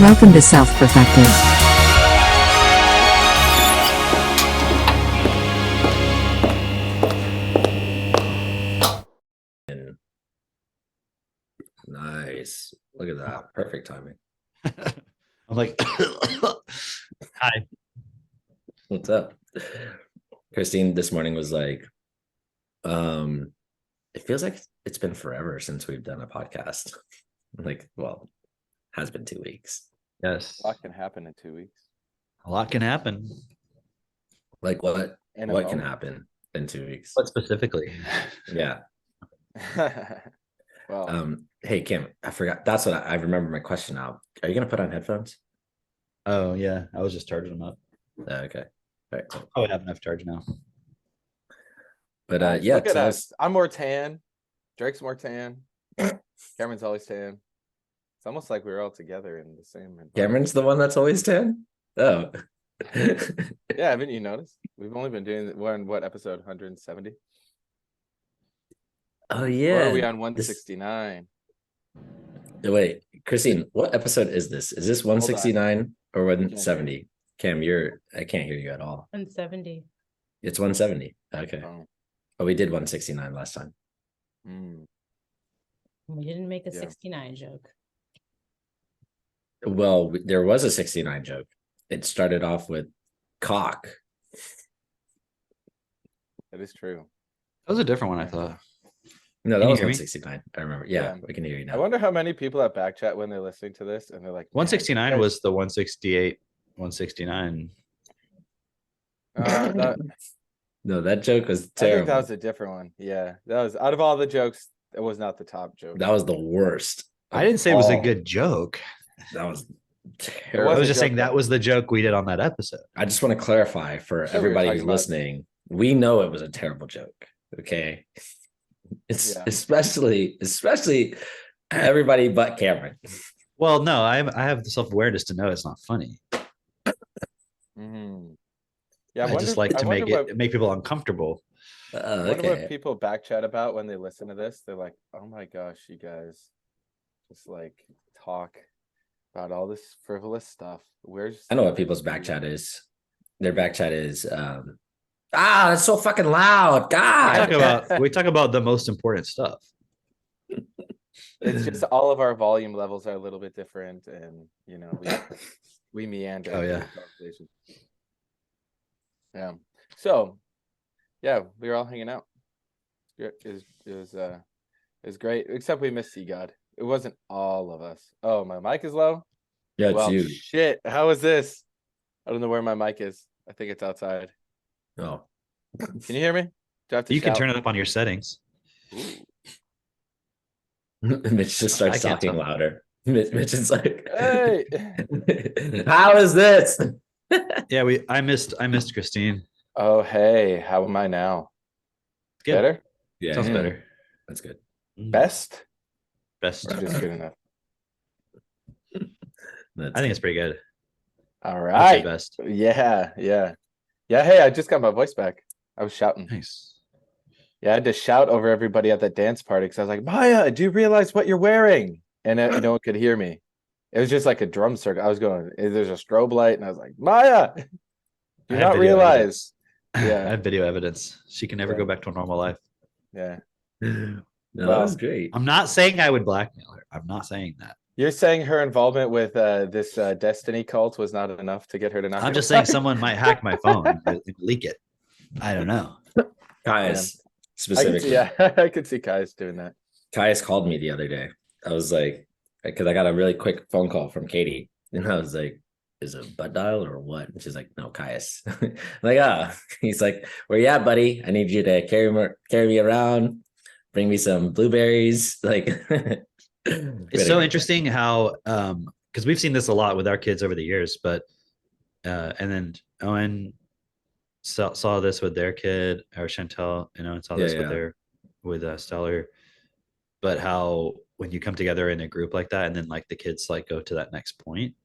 Welcome to Self-Perfected. Nice. Look at that. Perfect timing. I'm like, hi. What's up? Christine this morning was like, it feels like it's been forever since we've done a podcast. Like, well, has been 2 weeks. Yes. A lot can happen in 2 weeks. A lot can happen. Like what In a can moment. happen in 2 weeks? What specifically? Yeah. Well, Hey Kim, I forgot. That's what I remember my question now. Are you gonna put on headphones? Oh yeah, I was just charging them up. Okay. All right, cool. Oh, I have enough charge now. But nice. yeah, Look at tell us. us. I'm more tan. Drake's more tan. Cameron's always tan. It's almost like we were all together in the same environment. Cameron's the one that's always 10? Oh. Yeah, haven't you noticed? We've only been doing we're on what episode 170? Oh Or yeah. are we on 169? Wait, Christine, what episode is this? Is this 169 or 170? Cam, I can't hear you at all. 170. It's 170. Okay. Oh. Oh, we did 169 last time. Hmm. We didn't make a Yeah. 69 joke. Well, there was a 69 joke. It started off with cock. That is true. That was a different one, I thought. No, that Can you was hear me? 169. I remember. Yeah, Yeah. we can hear you I now. wonder how many people at Backchat when they're listening to this and they're like, 169 "Man, was the 168, 169. that, No, that joke was I think terrible. that was a different one. Yeah, that was out of all the jokes, it was not the top joke. That was the worst. I didn't say it was a all. good joke. That was I terrible. was was a just joke, saying that though. was the joke we did on that episode. I just want to clarify for Sure, we were everybody talking who's about- listening. We know it was a terrible joke. Okay. It's Yeah. especially everybody but Cameron. Well, no, I have the self-awareness to know it's not funny. Mhm. Yeah, I just like to make what, it make people uncomfortable. I wonder Okay. what people backchat about when they listen to this. They're like, "Oh my gosh, you guys just like talk about all this frivolous stuff." Where's I know what people's back chat is. Their back chat is that's so fucking loud. God. We talk about the most important stuff. It's just all of our volume levels are a little bit different, and we meander. Oh, through yeah. the conversation. Yeah. So, yeah, we were all hanging out. It was great, except we missed Sea God. It wasn't all of us. Oh, my mic is low. Yeah, it's Well, you. shit. How is this? I don't know where my mic is. I think it's outside. Oh. Can you hear me? Do I have to You can shout? turn it up on your settings. Ooh. Mitch just starts I can't talking tell. louder. Mitch is like, Hey. how is this? Yeah, I missed Christine. Oh, hey. How am I now? Good. Better? Yeah, Sounds yeah, better. that's good. Best? Best. Or just good enough. That's I think it's pretty good. All I'd say right. best. Yeah. Hey, I just got my voice back. I was shouting. Nice. Yeah, I had to shout over everybody at that dance party because I was like, Maya, do you realize what you're wearing? And no one could hear me. It was just like a drum circle. I was going, there's a strobe light, and I was like, Maya, do I you have not video realize? evidence. Yeah. I have video evidence. She can never Yeah. go back to a normal life. Yeah. No, that Wow. was great. I'm not saying I would blackmail her. I'm not saying that. You're saying her involvement with this Destiny cult was not enough to get her to not I'm get just a- saying someone might hack my phone and leak it. I don't know. Caius, I could specifically. see, yeah, I could see Kai's doing that. Caius called me the other day. I was like, because I got a really quick phone call from Katie. And I was like, is it butt dial or what? And she's like, no, Caius. I'm like, he's like, where you at, buddy? I need you to carry me around, bring me some blueberries. Like, It's so interesting how because we've seen this a lot with our kids over the years, but and then Owen saw this with their kid, or Chantel, and saw this with Stellar. But how when you come together in a group like that, and then like the kids like go to that next point,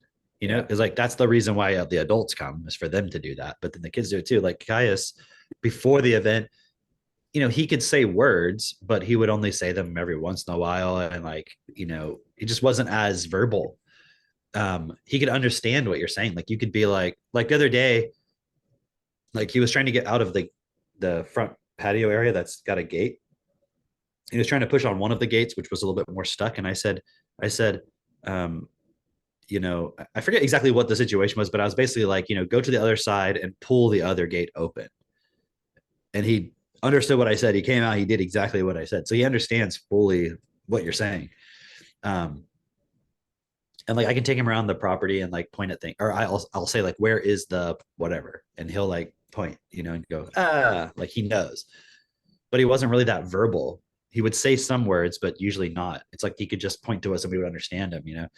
because like that's the reason why the adults come, is for them to do that, but then the kids do it too. Like Caius, before the event, he could say words, but he would only say them every once in a while, and like, he just wasn't as verbal. he could understand what you're saying. Like you could be like the other day, like he was trying to get out of the front patio area that's got a gate. He was trying to push on one of the gates, which was a little bit more stuck. And I said, you know, I forget exactly what the situation was, but I was basically like, you know, go to the other side and pull the other gate open. And he understood what I said. He came out, he did exactly what I said. So he understands fully what you're saying. And like I can take him around the property and like point at things, or I'll say like, where is the whatever? And he'll like point, you know, and go, like he knows. But he wasn't really that verbal. He would say some words, but usually not. It's like he could just point to us and we would understand him, you know.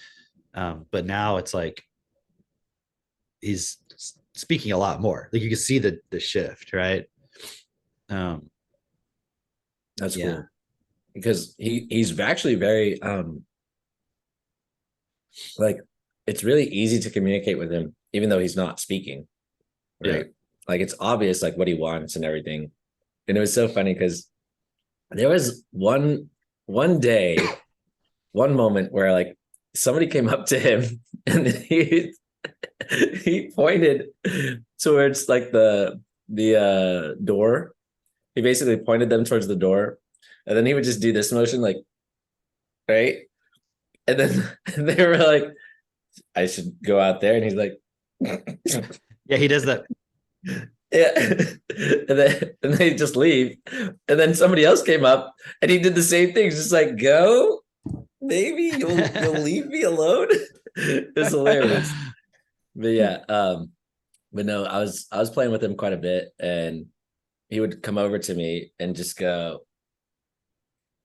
But now it's like he's speaking a lot more. Like you can see the shift, right? That's cool. Because he's actually very like it's really easy to communicate with him, even though he's not speaking. Right. Yeah. Like it's obvious like what he wants and everything. And it was so funny because there was one day, one moment where like somebody came up to him and he pointed towards like the door. He basically pointed them towards the door, and then he would just do this motion like, right? And then they were like, I should go out there. And he's like, yeah, he does that. Yeah. And they just leave. And then somebody else came up and he did the same thing. Just like, go, maybe you'll leave me alone. It's hilarious. But yeah, but no, I was playing with him quite a bit, and he would come over to me and just go,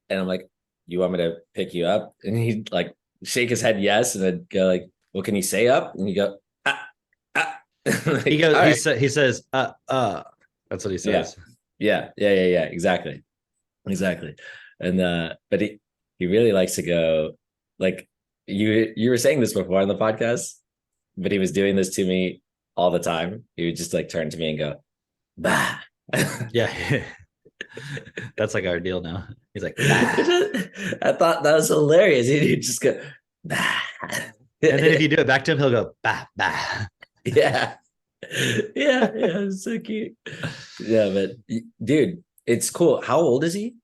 and I'm like, you want me to pick you up? And he'd like shake his head yes, and I'd go like, well, can you say up? And you go, like, he goes, right. He says, that's what he says. Yeah. Exactly. And but he really likes to go, like you were saying this before on the podcast, but he was doing this to me all the time. He would just like turn to me and go, bah. Yeah. That's like our deal now. He's like, bah. I thought that was hilarious. He'd just go, bah. And then if you do it back to him, he'll go, bah, bah. Yeah, it's so cute. Yeah, but dude, it's cool. How old is he?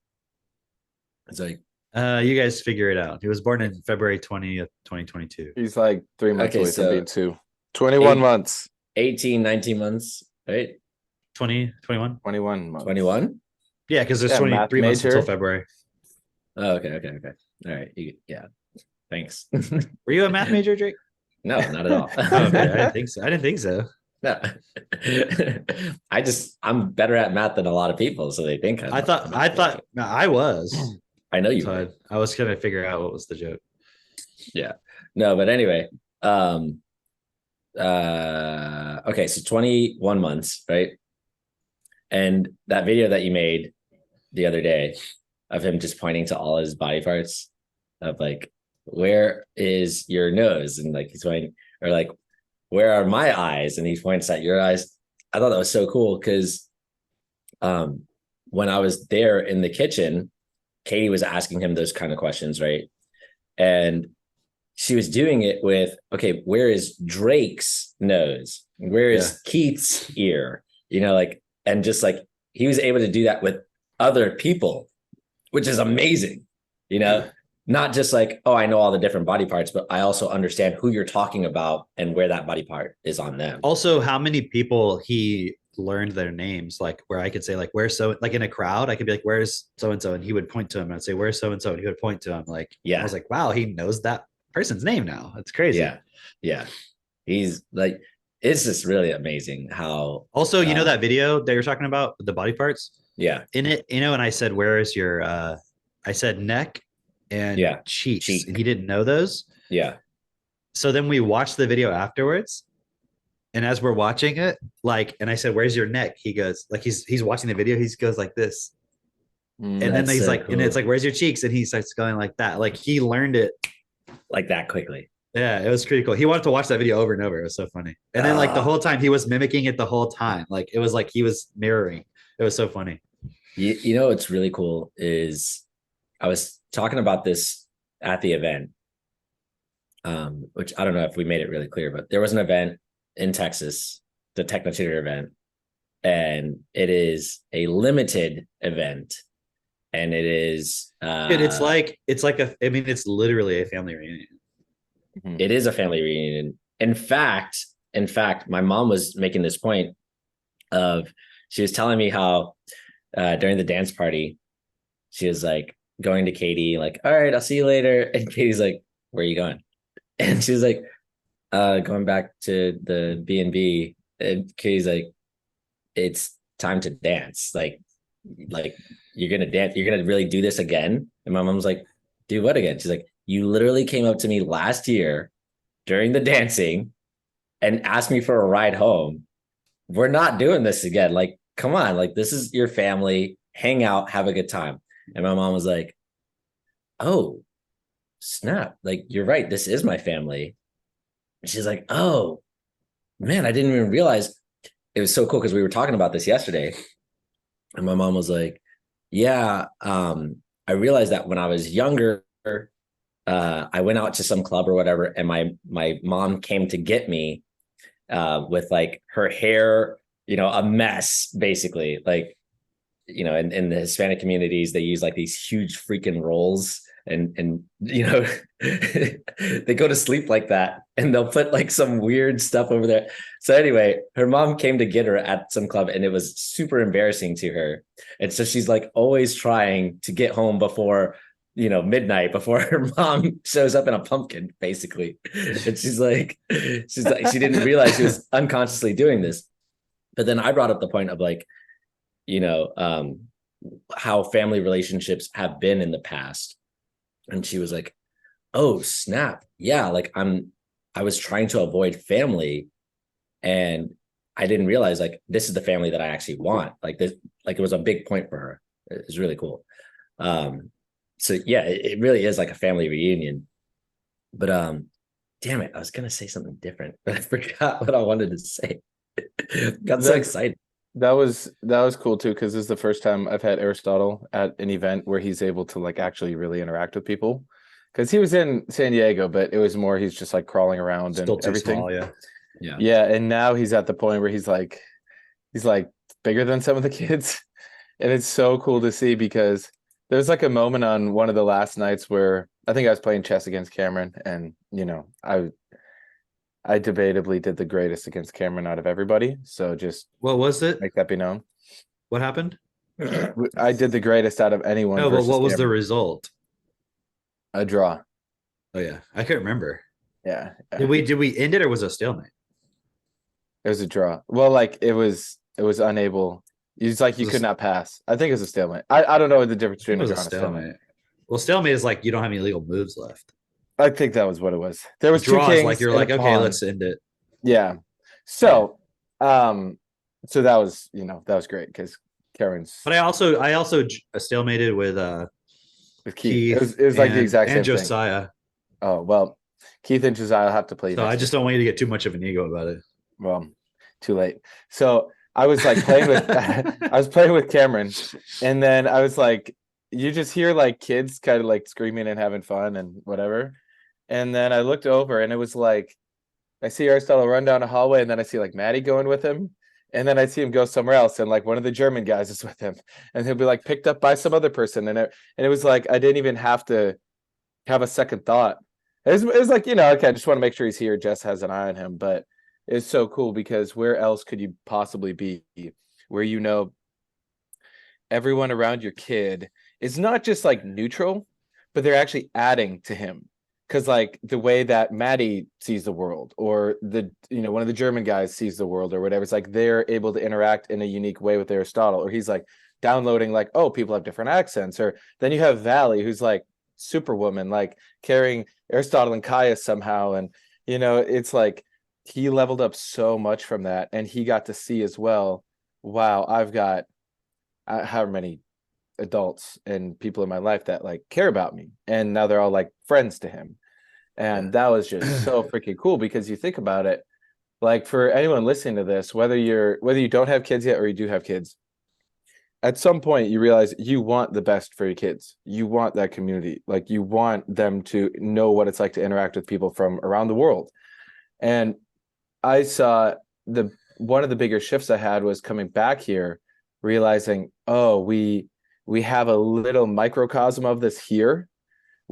It's like you guys figure it out. He was born in February 20th, 2022. He's like 3 months away from being 2. 21 months. 18, 19 months, right? 20, 21? 21 months. 21? Yeah, because there's 23 months until February. Oh, okay. All right. Yeah. Thanks. Were you a math major, Drake? No, not at all. Oh, okay. I didn't think so. No. I'm better at math than a lot of people, so they think I thought no, I was. I know you. So I was gonna figure out what was the joke. Yeah. No, but anyway. Okay, so 21 months, right? And that video that you made the other day of him just pointing to all his body parts of like, where is your nose? And like he's pointing, or like, where are my eyes? And he points at your eyes. I thought that was so cool because when I was there in the kitchen, Katie was asking him those kind of questions, right? And she was doing it with, okay, where is Drake's nose? Where is Keith's ear? You know, like, and just like he was able to do that with other people, which is amazing, you know, not just like, oh, I know all the different body parts, but I also understand who you're talking about and where that body part is on them. Also, how many people he learned their names, like where I could say, like, where's so, like in a crowd, I could be like, where's so-and-so? And he would point to him and I'd say, where's so-and-so? And he would point to him. Like, I was like, wow, he knows that person's name now. That's crazy. Yeah. He's like, it's just really amazing how. Also, you know that video that you're talking about, the body parts? Yeah. In it, you know, and I said, where is your, I said neck and cheeks. And he didn't know those. Yeah. So then we watched the video afterwards. And as we're watching it, like, and I said, where's your neck? He goes, like, he's watching the video. He goes like this. And then he's so like, cool. And it's like, where's your cheeks? And he starts going like that. Like he learned it like that quickly. Yeah, it was pretty cool. He wanted to watch that video over and over. It was so funny. And then like the whole time he was mimicking it the whole time. Like it was like he was mirroring. It was so funny. You know what's really cool is I was talking about this at the event. which I don't know if we made it really clear, but there was an event in Texas, the Techno Tutor event, and it is a limited event, and it is it's literally a family reunion. It is a family reunion. In fact, my mom was making this point of, she was telling me how during the dance party, she was like going to Katie, like, all right, I'll see you later. And Katie's like, where are you going? And she's like, going back to the B&B. And Katie's like, it's time to dance. Like you're gonna dance, you're gonna really do this again. And my mom's like, do what again? She's like, you literally came up to me last year during the dancing and asked me for a ride home. We're not doing this again. Like, come on, like this is your family, hang out, have a good time. And my mom was like, oh snap, like you're right, this is my family. And she's like, oh man, I didn't even realize. It was so cool because we were talking about this yesterday, and my mom was like, yeah, I realized that when I was younger, I went out to some club or whatever, and my mom came to get me with like her hair, a mess, basically. Like, in the Hispanic communities, they use like these huge freaking rolls, and they go to sleep like that, and they'll put like some weird stuff over there. So anyway, her mom came to get her at some club, and it was super embarrassing to her. And so she's like always trying to get home before midnight, before her mom shows up in a pumpkin, basically. And she's like, she didn't realize she was unconsciously doing this. But then I brought up the point of like, how family relationships have been in the past. And she was like, oh snap, yeah, like I was trying to avoid family, and I didn't realize like this is the family that I actually want. Like this, like it was a big point for her. It was really cool. So yeah, it really is like a family reunion. But damn it, I was gonna say something different, but I forgot what I wanted to say. Got so excited. That was cool too, because this is the first time I've had Aristotle at an event where he's able to like actually really interact with people. Because he was in San Diego, but it was more he's just like crawling around Still and too everything. small, yeah. Yeah, and now he's at the point where he's like bigger than some of the kids. And it's so cool to see, because there's like a moment on one of the last nights where I think I was playing chess against Cameron, and I debatably did the greatest against Cameron out of everybody. So just what was it? Make that be known. What happened? I did the greatest out of anyone. No, but what was the Cameron. result? A draw. Oh yeah, I can't remember. Yeah. Did we end it, or was it a stalemate? It was a draw. Well, like it was unable. It's like you could not pass. I think it was a stalemate. I don't know the difference between a draw and a stalemate. Well, stalemate is like you don't have any legal moves left. I think that was what it was. There was draws, two kings. Like you're like, okay, let's end it. Yeah. So, so that was great because Karen's. But I also stalemated with Keith. It was like the exact same and Josiah. Thing. Oh well, Keith and Josiah have to play. So I just don't want you to get too much of an ego about it. Well, too late. So I was like playing with I was playing with Cameron, and then I was like, you just hear like kids kind of like screaming and having fun and whatever. And then I looked over, and it was like I see Aristotle run down a hallway, and then I see like Maddie going with him. And then I see him go somewhere else, and like one of the German guys is with him, and he'll be like picked up by some other person. And it was like I didn't even have to have a second thought. It was like, okay, I just want to make sure he's here. Jess has an eye on him. But it's so cool, because where else could you possibly be where everyone around your kid is not just like neutral, but they're actually adding to him. Because like the way that Maddie sees the world, or one of the German guys sees the world or whatever, it's like they're able to interact in a unique way with Aristotle. Or he's like downloading like, oh, people have different accents. Or then you have Valley, who's like Superwoman, like carrying Aristotle and Caius somehow. And it's like he leveled up so much from that, and he got to see as well, wow, I've got how many adults and people in my life that like care about me, and now they're all like friends to him. And that was just so freaking cool, because you think about it, like for anyone listening to this, whether you don't have kids yet or you do have kids, at some point you realize you want the best for your kids. You want that community. Like you want them to know what it's like to interact with people from around the world. And I saw one of the bigger shifts I had was coming back here, realizing, oh, we have a little microcosm of this here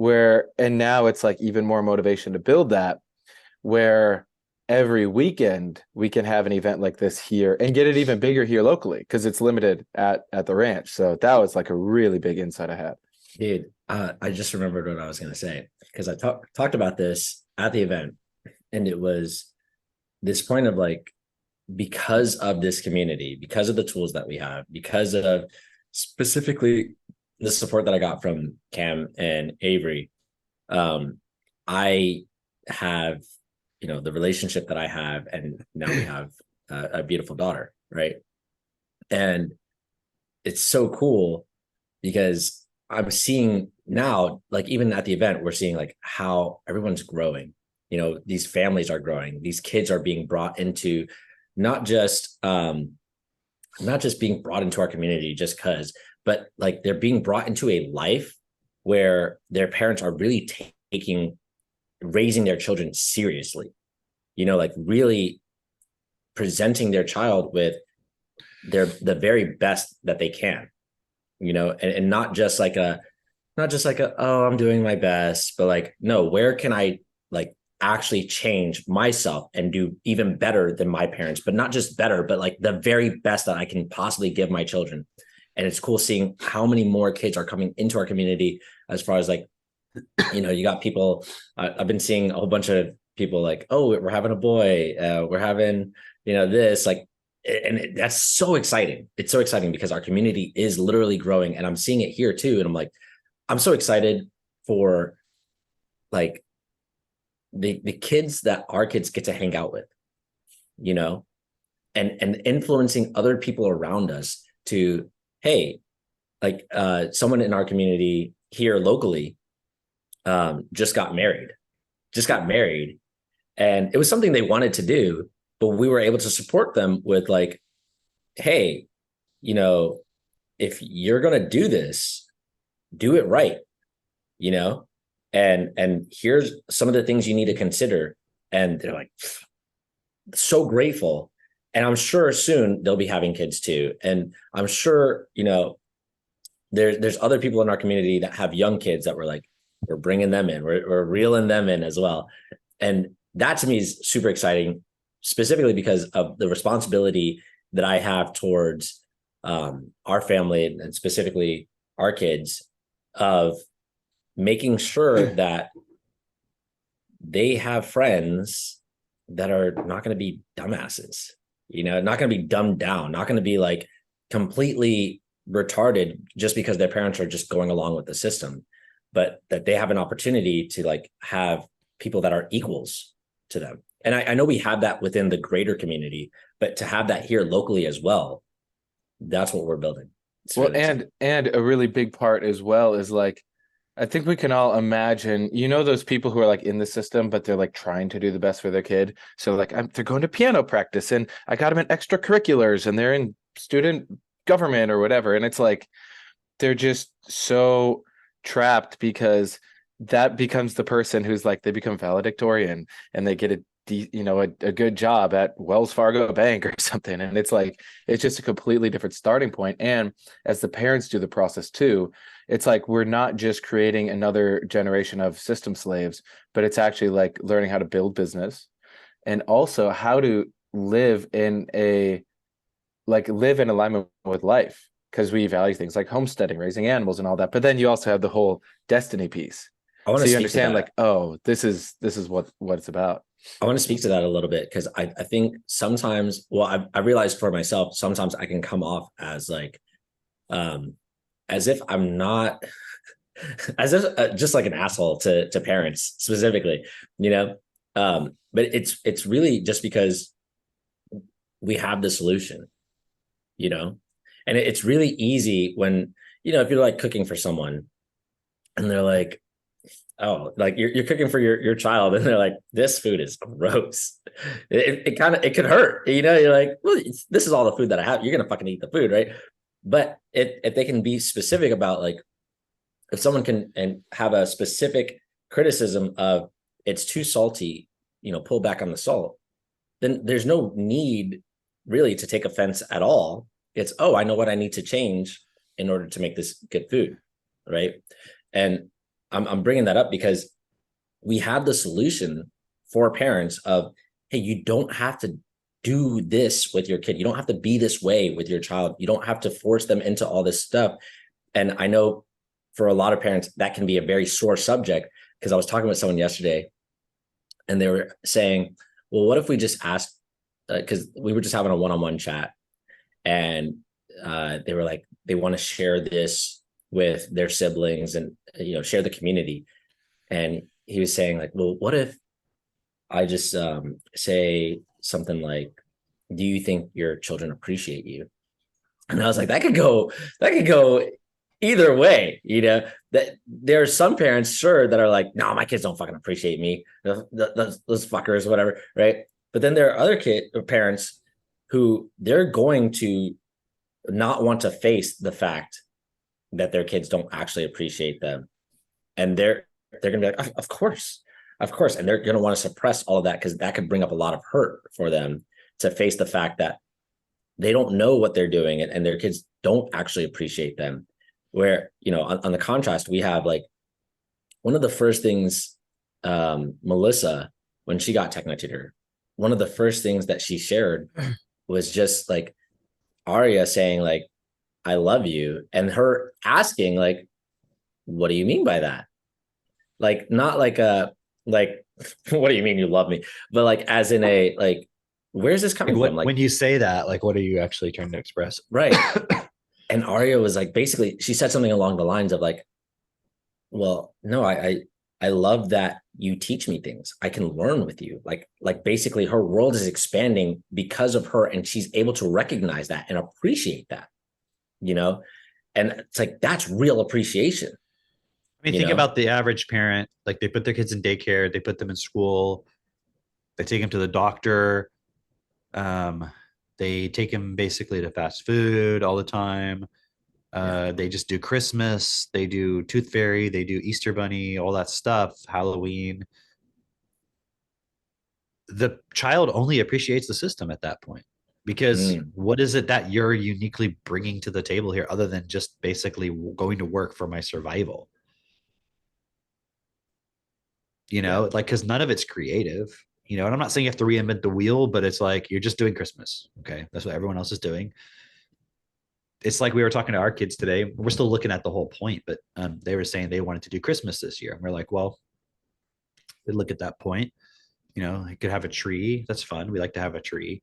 and now it's like even more motivation to build that, where every weekend we can have an event like this here and get it even bigger here locally because it's limited at the ranch. So that was like a really big insight I had. Dude, I just remembered what I was going to say because I talked about this at the event, and it was this point of like, because of this community, because of the tools that we have, because of specifically the support that I got from Cam and Avery, I have, the relationship that I have, and now we have a beautiful daughter, right? And it's so cool because I'm seeing now, like even at the event, we're seeing like how everyone's growing. These families are growing. These kids are being brought into not just being brought into our community just because, but like they're being brought into a life where their parents are really raising their children seriously, like really presenting their child with the very best that they can, and not just like a, oh, I'm doing my best, but like, no, where can I like actually change myself and do even better than my parents, but not just better, but like the very best that I can possibly give my children. And it's cool seeing how many more kids are coming into our community as far as like, you got people, I've been seeing a whole bunch of people like, oh, we're having a boy, we're having, this, like, and that's so exciting. It's so exciting because our community is literally growing, and I'm seeing it here too. And I'm like, I'm so excited for like the kids that our kids get to hang out with, and influencing other people around us to, hey, like someone in our community here locally just got married, and it was something they wanted to do, but we were able to support them with like, hey, if you're going to do this, do it right, and here's some of the things you need to consider. And they're like, so grateful. And I'm sure soon they'll be having kids too. And I'm sure, there's other people in our community that have young kids that we're bringing them in, we're reeling them in as well. And that to me is super exciting, specifically because of the responsibility that I have towards our family and specifically our kids, of making sure that they have friends that are not going to be dumbasses, not going to be dumbed down, not going to be like completely retarded just because their parents are just going along with the system, but that they have an opportunity to like have people that are equals to them. And I know we have that within the greater community, but to have that here locally as well, that's what we're building. Well, and a really big part as well is like, I think we can all imagine, those people who are like in the system, but they're like trying to do the best for their kid. So like they're going to piano practice, and I got them in extracurriculars, and they're in student government or whatever. And it's like, they're just so trapped because that becomes the person who's like, they become valedictorian and they get a good job at Wells Fargo Bank or something. And it's like, it's just a completely different starting point. And as the parents do the process too, it's like, we're not just creating another generation of system slaves, but it's actually like learning how to build business and also how to live in alignment with life, because we value things like homesteading, raising animals and all that. But then you also have the whole destiny piece. So you understand like, oh, this is what it's about. I want to speak to that a little bit because I think sometimes, well, I realized for myself, sometimes I can come off as like, as if I'm not, as if just like an asshole to parents specifically, but it's really just because we have the solution, and it's really easy when, if you're like cooking for someone and they're like, oh, like you're cooking for your child, and they're like, this food is gross. It could hurt, you're like, well, this is all the food that I have. You're going to fucking eat the food, right? But if they can be specific about like, if someone can and have a specific criticism of it's too salty, pull back on the salt, then there's no need really to take offense at all. It's, oh, I know what I need to change in order to make this good food, right? And I'm bringing that up because we have the solution for parents of, hey, you don't have to do this with your kid. You don't have to be this way with your child. You don't have to force them into all this stuff. And I know for a lot of parents, that can be a very sore subject, because I was talking with someone yesterday and they were saying, well, what if we just asked, because we were just having a one-on-one chat, and they were like, they want to share this with their siblings and, share the community. And he was saying like, well, what if I just say something like, do you think your children appreciate you? And I was like, that could go either way, that there are some parents, sure, that are like, no, my kids don't fucking appreciate me. Those fuckers, whatever. Right. But then there are other parents who they're going to not want to face the fact that their kids don't actually appreciate them. And they're going to be like, of course. And they're going to want to suppress all of that, because that could bring up a lot of hurt for them to face the fact that they don't know what they're doing, and their kids don't actually appreciate them. Where, on the contrast, we have like one of the first things, Melissa, when she got techno tutor, one of the first things that she shared was just like Arya saying like, I love you. And her asking like, what do you mean by that? Like, not like like, what do you mean you love me? But like, as in a, like, where's this coming from? Like, when you say that, like, what are you actually trying to express? Right. And Arya was like, basically, she said something along the lines of like, well, no, I love that you teach me things. I can learn with you. Like basically her world is expanding because of her, and she's able to recognize that and appreciate that, and it's like, that's real appreciation. I mean, think about the average parent. Like, they put their kids in daycare, they put them in school, they take them to the doctor. They take them basically to fast food all the time. They just do Christmas, they do Tooth Fairy, they do Easter Bunny, all that stuff, Halloween. The child only appreciates the system at that point, because what is it that you're uniquely bringing to the table here, other than just basically going to work for my survival? Like, because none of it's creative, and I'm not saying you have to reinvent the wheel, but it's like, you're just doing Christmas. Okay. That's what everyone else is doing. It's like, we were talking to our kids today. We're still looking at the whole point, but they were saying they wanted to do Christmas this year. And we're like, well, we look at that point, I could have a tree. That's fun. We like to have a tree.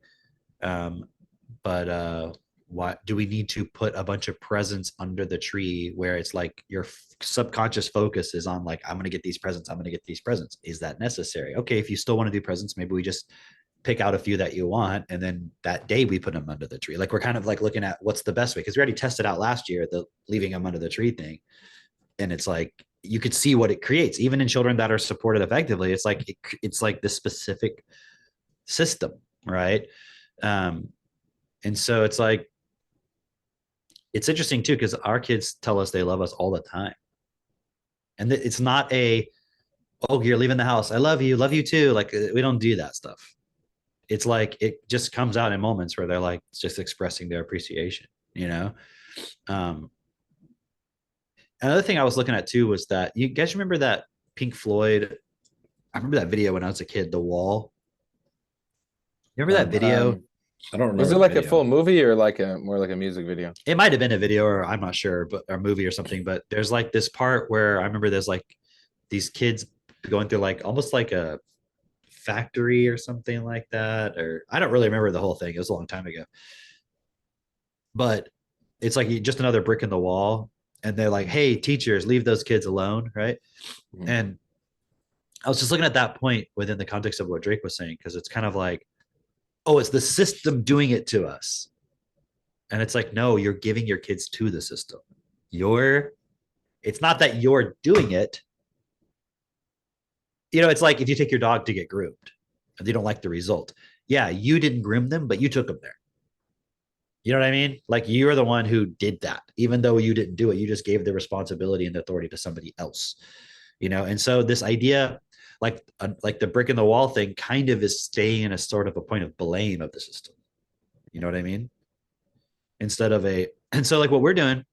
But why do we need to put a bunch of presents under the tree, where it's like your subconscious focus is on like, I'm going to get these presents. I'm going to get these presents. Is that necessary? Okay. If you still want to do presents, maybe we just pick out a few that you want, and then that day we put them under the tree. Like, we're kind of like looking at what's the best way, because we already tested out last year the leaving them under the tree thing, and it's like, you could see what it creates even in children that are supported effectively. It's like it's like this specific system, right? And so it's like, it's interesting too, because our kids tell us they love us all the time, and it's not oh, you're leaving the house, I love you too. Like, we don't do that stuff. It's like, it just comes out in moments where they're like just expressing their appreciation, Another thing I was looking at too was that, you guys remember that Pink Floyd, I remember that video when I was a kid, The Wall. You remember that video? I don't remember. Was it like a full movie, or like more like a music video? It might have been a video, or I'm not sure, but a movie or something. But there's like this part where I remember there's like these kids going through like almost like a factory or something like that, or I don't really remember the whole thing. It was a long time ago. But it's like just another brick in the wall, and they're like, hey, teachers, leave those kids alone, right? Mm-hmm. And I was just looking at that point within the context of what Drake was saying, because it's kind of like, oh, it's the system doing it to us. And it's like, no, you're giving your kids to the system. It's not that you're doing it. It's like if you take your dog to get groomed and they don't like the result. Yeah, you didn't groom them, but you took them there. You know what I mean? Like you're the one who did that, even though you didn't do it. You just gave the responsibility and the authority to somebody else. And so this idea, like the brick in the wall thing, kind of is staying in a sort of a point of blame of the system. You know what I mean? Instead of and so like what we're doing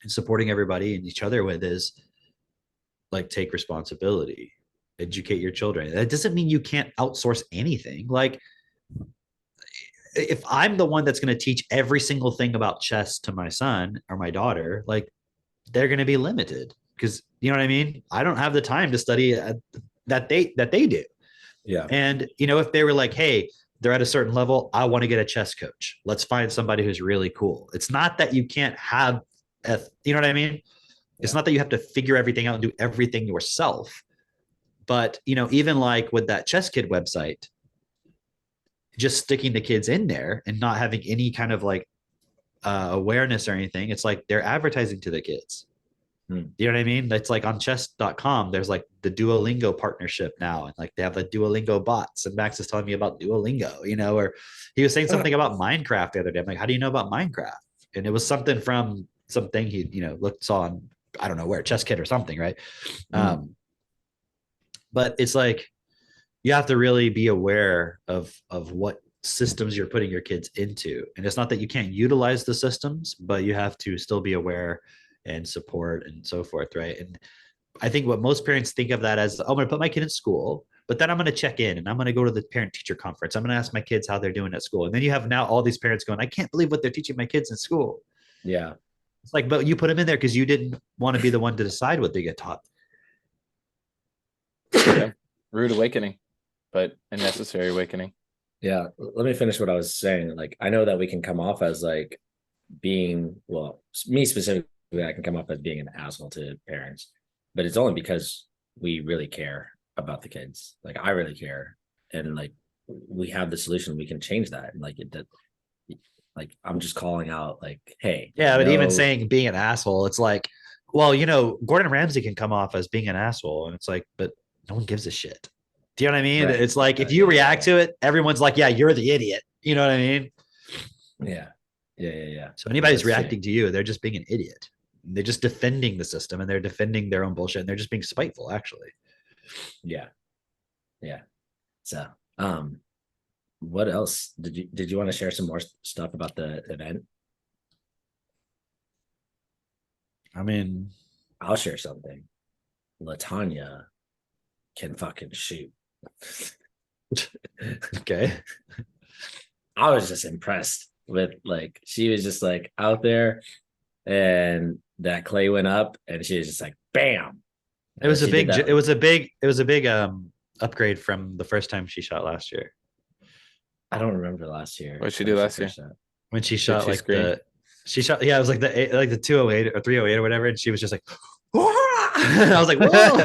and supporting everybody and each other with is like take responsibility, educate your children. That doesn't mean you can't outsource anything. Like if I'm the one that's going to teach every single thing about chess to my son or my daughter, like they're going to be limited because you know what I mean? I don't have the time to study that they do. Yeah. And if they were like, hey, they're at a certain level, I want to get a chess coach. Let's find somebody who's really cool. It's not that you can't have you know what I mean? It's not that you have to figure everything out and do everything yourself. But, even like with that Chess Kid website, just sticking the kids in there and not having any kind of like awareness or anything, it's like they're advertising to the kids. You know what I mean? That's like on chess.com, there's like the Duolingo partnership now. And like they have the Duolingo bots. And Max is telling me about Duolingo, or he was saying something about Minecraft the other day. I'm like, how do you know about Minecraft? And it was something from something he, saw on, I don't know where, Chess Kid or something, right? But it's like, you have to really be aware of what systems you're putting your kids into. And it's not that you can't utilize the systems, but you have to still be aware and support and so forth, right? And I think what most parents think of that as, I'm going to put my kid in school, but then I'm going to check in and I'm going to go to the parent teacher conference. I'm going to ask my kids how they're doing at school. And then you have now all these parents going, I can't believe what they're teaching my kids in school. Yeah. It's like, but you put them in there because you didn't want to be the one to decide what they get taught. Yeah. Rude awakening, but a necessary awakening. Yeah. Let me finish what I was saying. Like, I know that we can come off as like being, well, me specifically, I can come off as being an asshole to parents, but it's only because we really care about the kids. Like, I really care. And like, we have the solution. We can change that. And like, like, I'm just calling out like, hey. Yeah. But even saying being an asshole, it's like, well, Gordon Ramsay can come off as being an asshole. And it's like, but no one gives a shit. Do you know what I mean? Right. It's like, if you react to it, everyone's like, yeah, you're the idiot. You know what I mean? Yeah. So anybody's reacting to you, they're just being an idiot. They're just defending the system and they're defending their own bullshit. And they're just being spiteful, actually. Yeah. So, what else did you want to share some more stuff about the event? I mean, I'll share something. LaTanya can fucking shoot. Okay. I was just impressed with like, she was just like out there and that clay went up and she was just like, bam. It was a big upgrade from the first time she shot last year. I don't remember last year. What did she do last year? When she shot like it was like the 208 or 308 or whatever. And she was just like, I was like, whoa.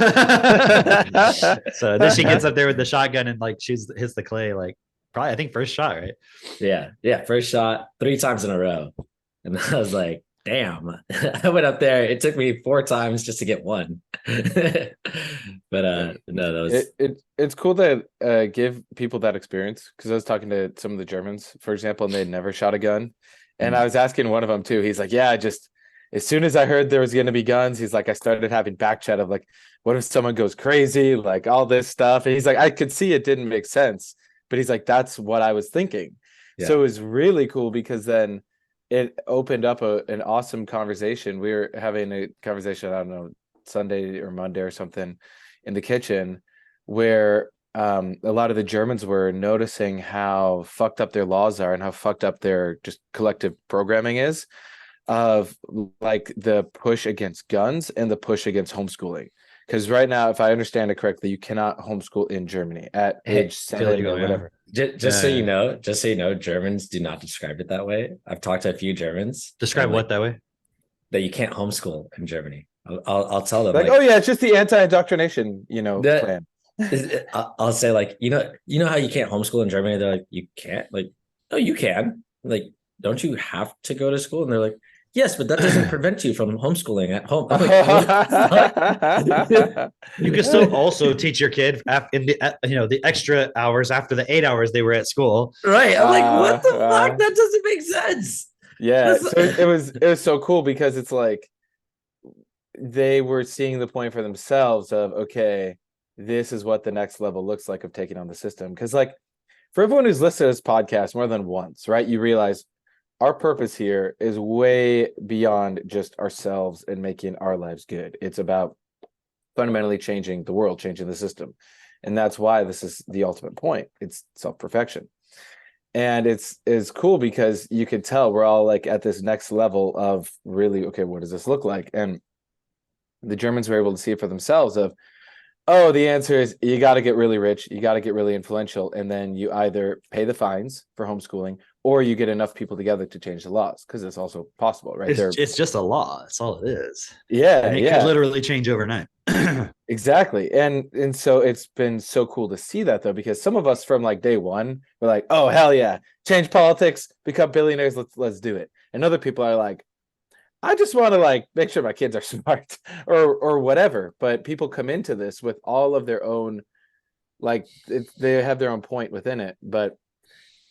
So then she gets up there with the shotgun and like hits the clay, like probably I think first shot, right? Yeah. First shot 3 times in a row. And I was like, damn. I went up there. It took me 4 times just to get one. But no, that was it's cool to give people that experience, because I was talking to some of the Germans, for example, and they'd never shot a gun. And I was asking one of them too. He's like, yeah, just as soon as I heard there was going to be guns, he's like, I started having back chat of like, what if someone goes crazy, like all this stuff. And he's like, I could see it didn't make sense, but he's like, that's what I was thinking. Yeah. So it was really cool because then it opened up an awesome conversation. We were having a conversation, I don't know, Sunday or Monday or something in the kitchen where a lot of the Germans were noticing how fucked up their laws are and how fucked up their just collective programming is, of like the push against guns and the push against homeschooling. Because right now, if I understand it correctly, you cannot homeschool in Germany at age 7 or whatever. Just so you know, Germans do not describe it that way. I've talked to a few Germans. Describe what that way? That you can't homeschool in Germany. I'll tell them like, oh yeah, it's just the anti-indoctrination, plan. I'll say like, you know how you can't homeschool in Germany? They're like, you can't? Like, oh, you can. Like, don't you have to go to school? And they're like, Yes, but that doesn't prevent you from homeschooling at home. I'm like, You can still also teach your kid in the the extra hours after the 8 hours they were at school. right. I'm like, what the fuck? Uh, That doesn't make sense. yeah. That's So it was so cool because it's like they were seeing the point for themselves of, okay, this is what the next level looks like of taking on the system. Because like for everyone who's listened to this podcast more than once, right? You realize our purpose here is way beyond just ourselves and making our lives good. It's about fundamentally changing the world, changing the system. And that's why this is the ultimate point. It's self-perfection. And it's cool because you could tell we're all like at this next level of really, okay, what does this look like? And the Germans were able to see it for themselves of, oh, the answer is you got to get really rich, you got to get really influential, and then you either pay the fines for homeschooling or you get enough people together to change the laws, because it's also possible, right? It's just a law. That's all it is. Yeah, And it could literally change overnight. exactly. And so it's been so cool to see that though, because some of us from like day one were like, oh hell yeah, change politics, become billionaires, let's do it. And other people are like, I just want to like make sure my kids are smart or whatever. But people come into this with all of their own, like they have their own point within it. But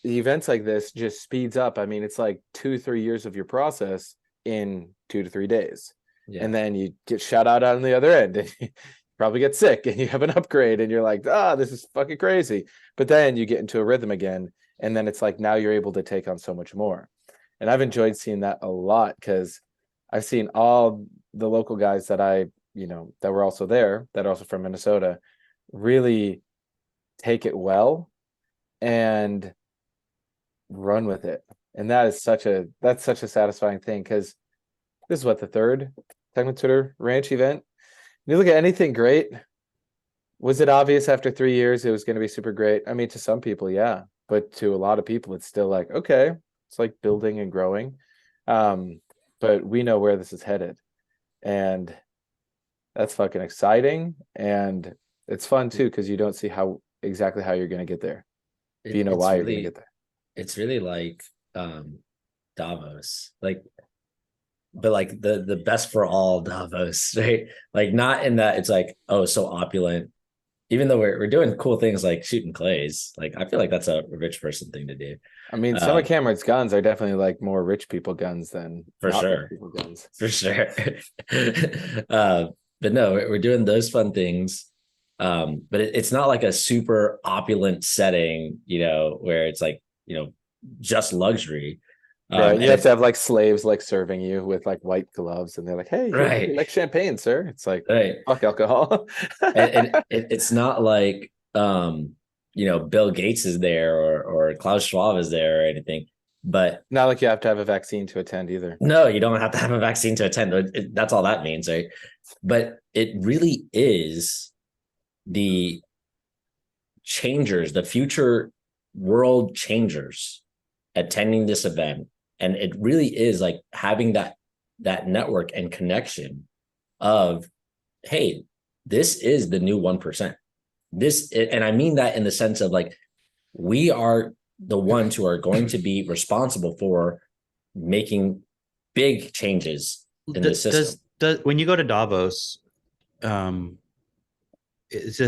the events like this just speeds up. I mean, it's like 2-3 years of your process in 2 to 3 days. Yeah. And then you get shot out on the other end and you probably get sick and you have an upgrade and you're like, this is fucking crazy. But then you get into a rhythm again. And then it's like, now you're able to take on so much more. And I've enjoyed seeing that a lot because I've seen all the local guys that that were also there, that are also from Minnesota, really take it well and run with it. And that's such a satisfying thing, because this is what, the third Techno Twitter Ranch event. You look at anything great. Was it obvious after 3 years it was going to be super great? I mean, to some people, yeah, but to a lot of people, it's still like, okay, it's like building and growing. But we know where this is headed, and that's fucking exciting. And it's fun too, because you don't see exactly how you're going to get there. But you know why you're going to get there. It's really like Davos, like, but like the best for all Davos, right? Like not in that it's like, oh, so opulent. Even though we're doing cool things like shooting clays, like I feel like that's a rich person thing to do. I mean, some of Cameron's guns are definitely like more rich people guns than for sure. Rich people guns. For sure. But no, we're doing those fun things. But it's not like a super opulent setting, where it's like, just luxury. Right. You have to have like slaves like serving you with like white gloves, and they're like, hey, right, like champagne, sir. It's like, right, fuck alcohol. and it's not like Bill Gates is there or Klaus Schwab is there or anything. But not like you have to have a vaccine to attend either. No, you don't have to have a vaccine to attend. That's all that means, right? But it really is the changers, the future world changers attending this event. And it really is like having that network and connection of, hey, this is the new 1%. And I mean that in the sense of like, we are the ones who are going to be responsible for making big changes in the system. Does when you go to Davos,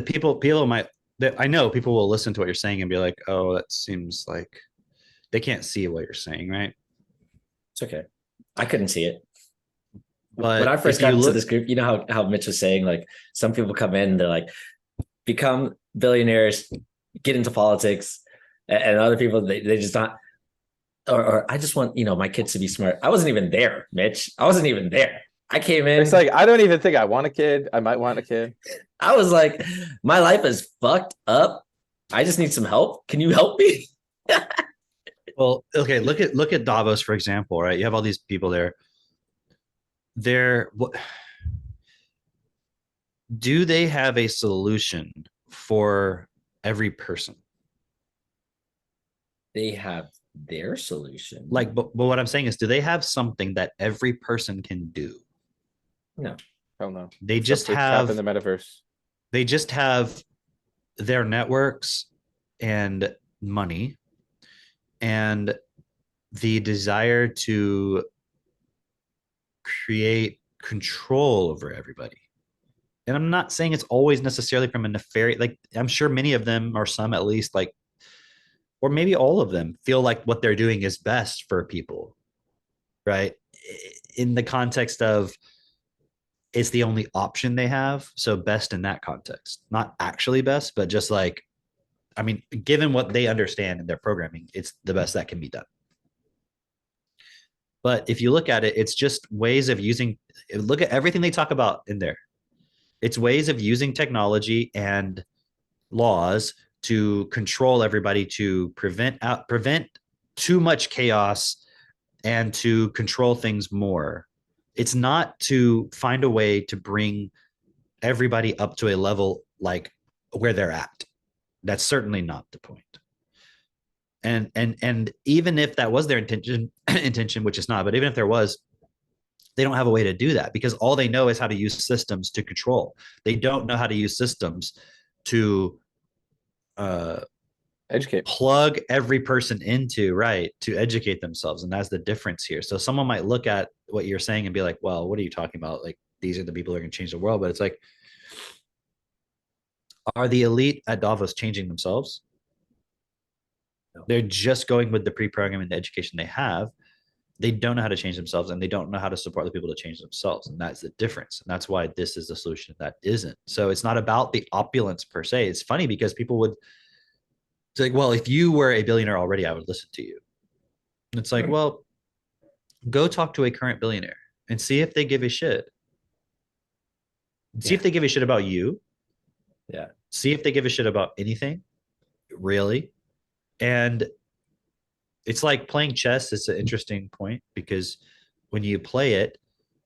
people might, I know people will listen to what you're saying and be like, oh, that seems like they can't see what you're saying, right? It's okay. I couldn't see it. But when I first got into this group, you know how Mitch was saying, like, some people come in, they're like, become billionaires, get into politics, and other people, they just not, or I just want, my kids to be smart. I wasn't even there, Mitch. I wasn't even there. I came in. It's like, I don't even think I want a kid. I might want a kid. I was like, my life is fucked up. I just need some help. Can you help me? Well, okay, look at Davos, for example, right? You have all these people there. Do they have a solution for every person? They have their solution. Like, but what I'm saying is, do they have something that every person can do? No. Hell no. They just have in the metaverse. They just have their networks and money and the desire to create control over everybody. And I'm not saying it's always necessarily from a nefarious, like I'm sure many of them, or some at least, like, or maybe all of them feel like what they're doing is best for people, right? In the context of it's the only option they have. So best in that context, not actually best, but just like, I mean, given what they understand in their programming, it's the best that can be done. But if you look at it, it's just ways of using, look at everything they talk about in there. It's ways of using technology and laws to control everybody, to prevent too much chaos and to control things more. It's not to find a way to bring everybody up to a level like where they're at. That's certainly not the point. And even if that was their intention, which is not, but even if there was, they don't have a way to do that because all they know is how to use systems to control. They don't know how to use systems to educate, plug every person into, right, to educate themselves. And that's the difference here. So someone might look at what you're saying and be like, well, what are you talking about? Like, these are the people who are going to change the world. But it's like, are the elite at Davos changing themselves? No. They're just going with the pre-programming and the education they have. They don't know how to change themselves, and they don't know how to support the people to change themselves. And that's the difference. And that's why this is a solution that isn't. So it's not about the opulence per se. It's funny because people would say, well, if you were a billionaire already, I would listen to you. And it's like, well, go talk to a current billionaire and see if they give a shit. See if they give a shit about you. Yeah. See if they give a shit about anything, really. And it's like playing chess. It's an interesting point because when you play it,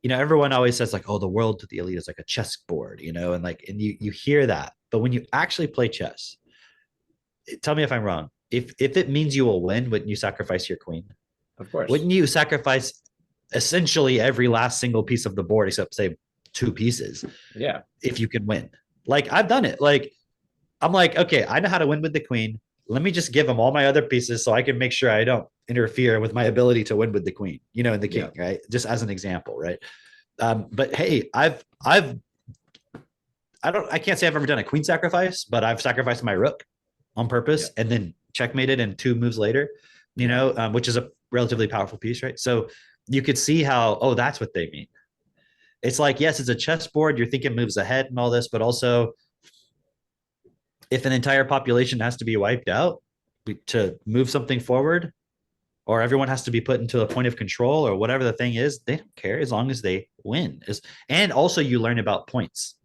you know, everyone always says like, oh, the world to the elite is like a chessboard, you know, and like, and you hear that. But when you actually play chess, tell me if I'm wrong. If it means you will win, wouldn't you sacrifice your queen? Of course. Wouldn't you sacrifice essentially every last single piece of the board except say 2 pieces? Yeah. If you can win. Like I've done it. Like I'm like, okay, I know how to win with the queen. Let me just give them all my other pieces so I can make sure I don't interfere with my ability to win with the queen, you know, and the king, right? Just as an example, right? But hey, I can't say I've ever done a queen sacrifice, but I've sacrificed my rook on purpose and then checkmated in 2 moves later, you know, which is a relatively powerful piece, right? So you could see how, oh, that's what they mean. It's like, yes, it's a chessboard. You're thinking moves ahead and all this, but also if an entire population has to be wiped out to move something forward, or everyone has to be put into a point of control or whatever the thing is, they don't care as long as they win. And also you learn about points.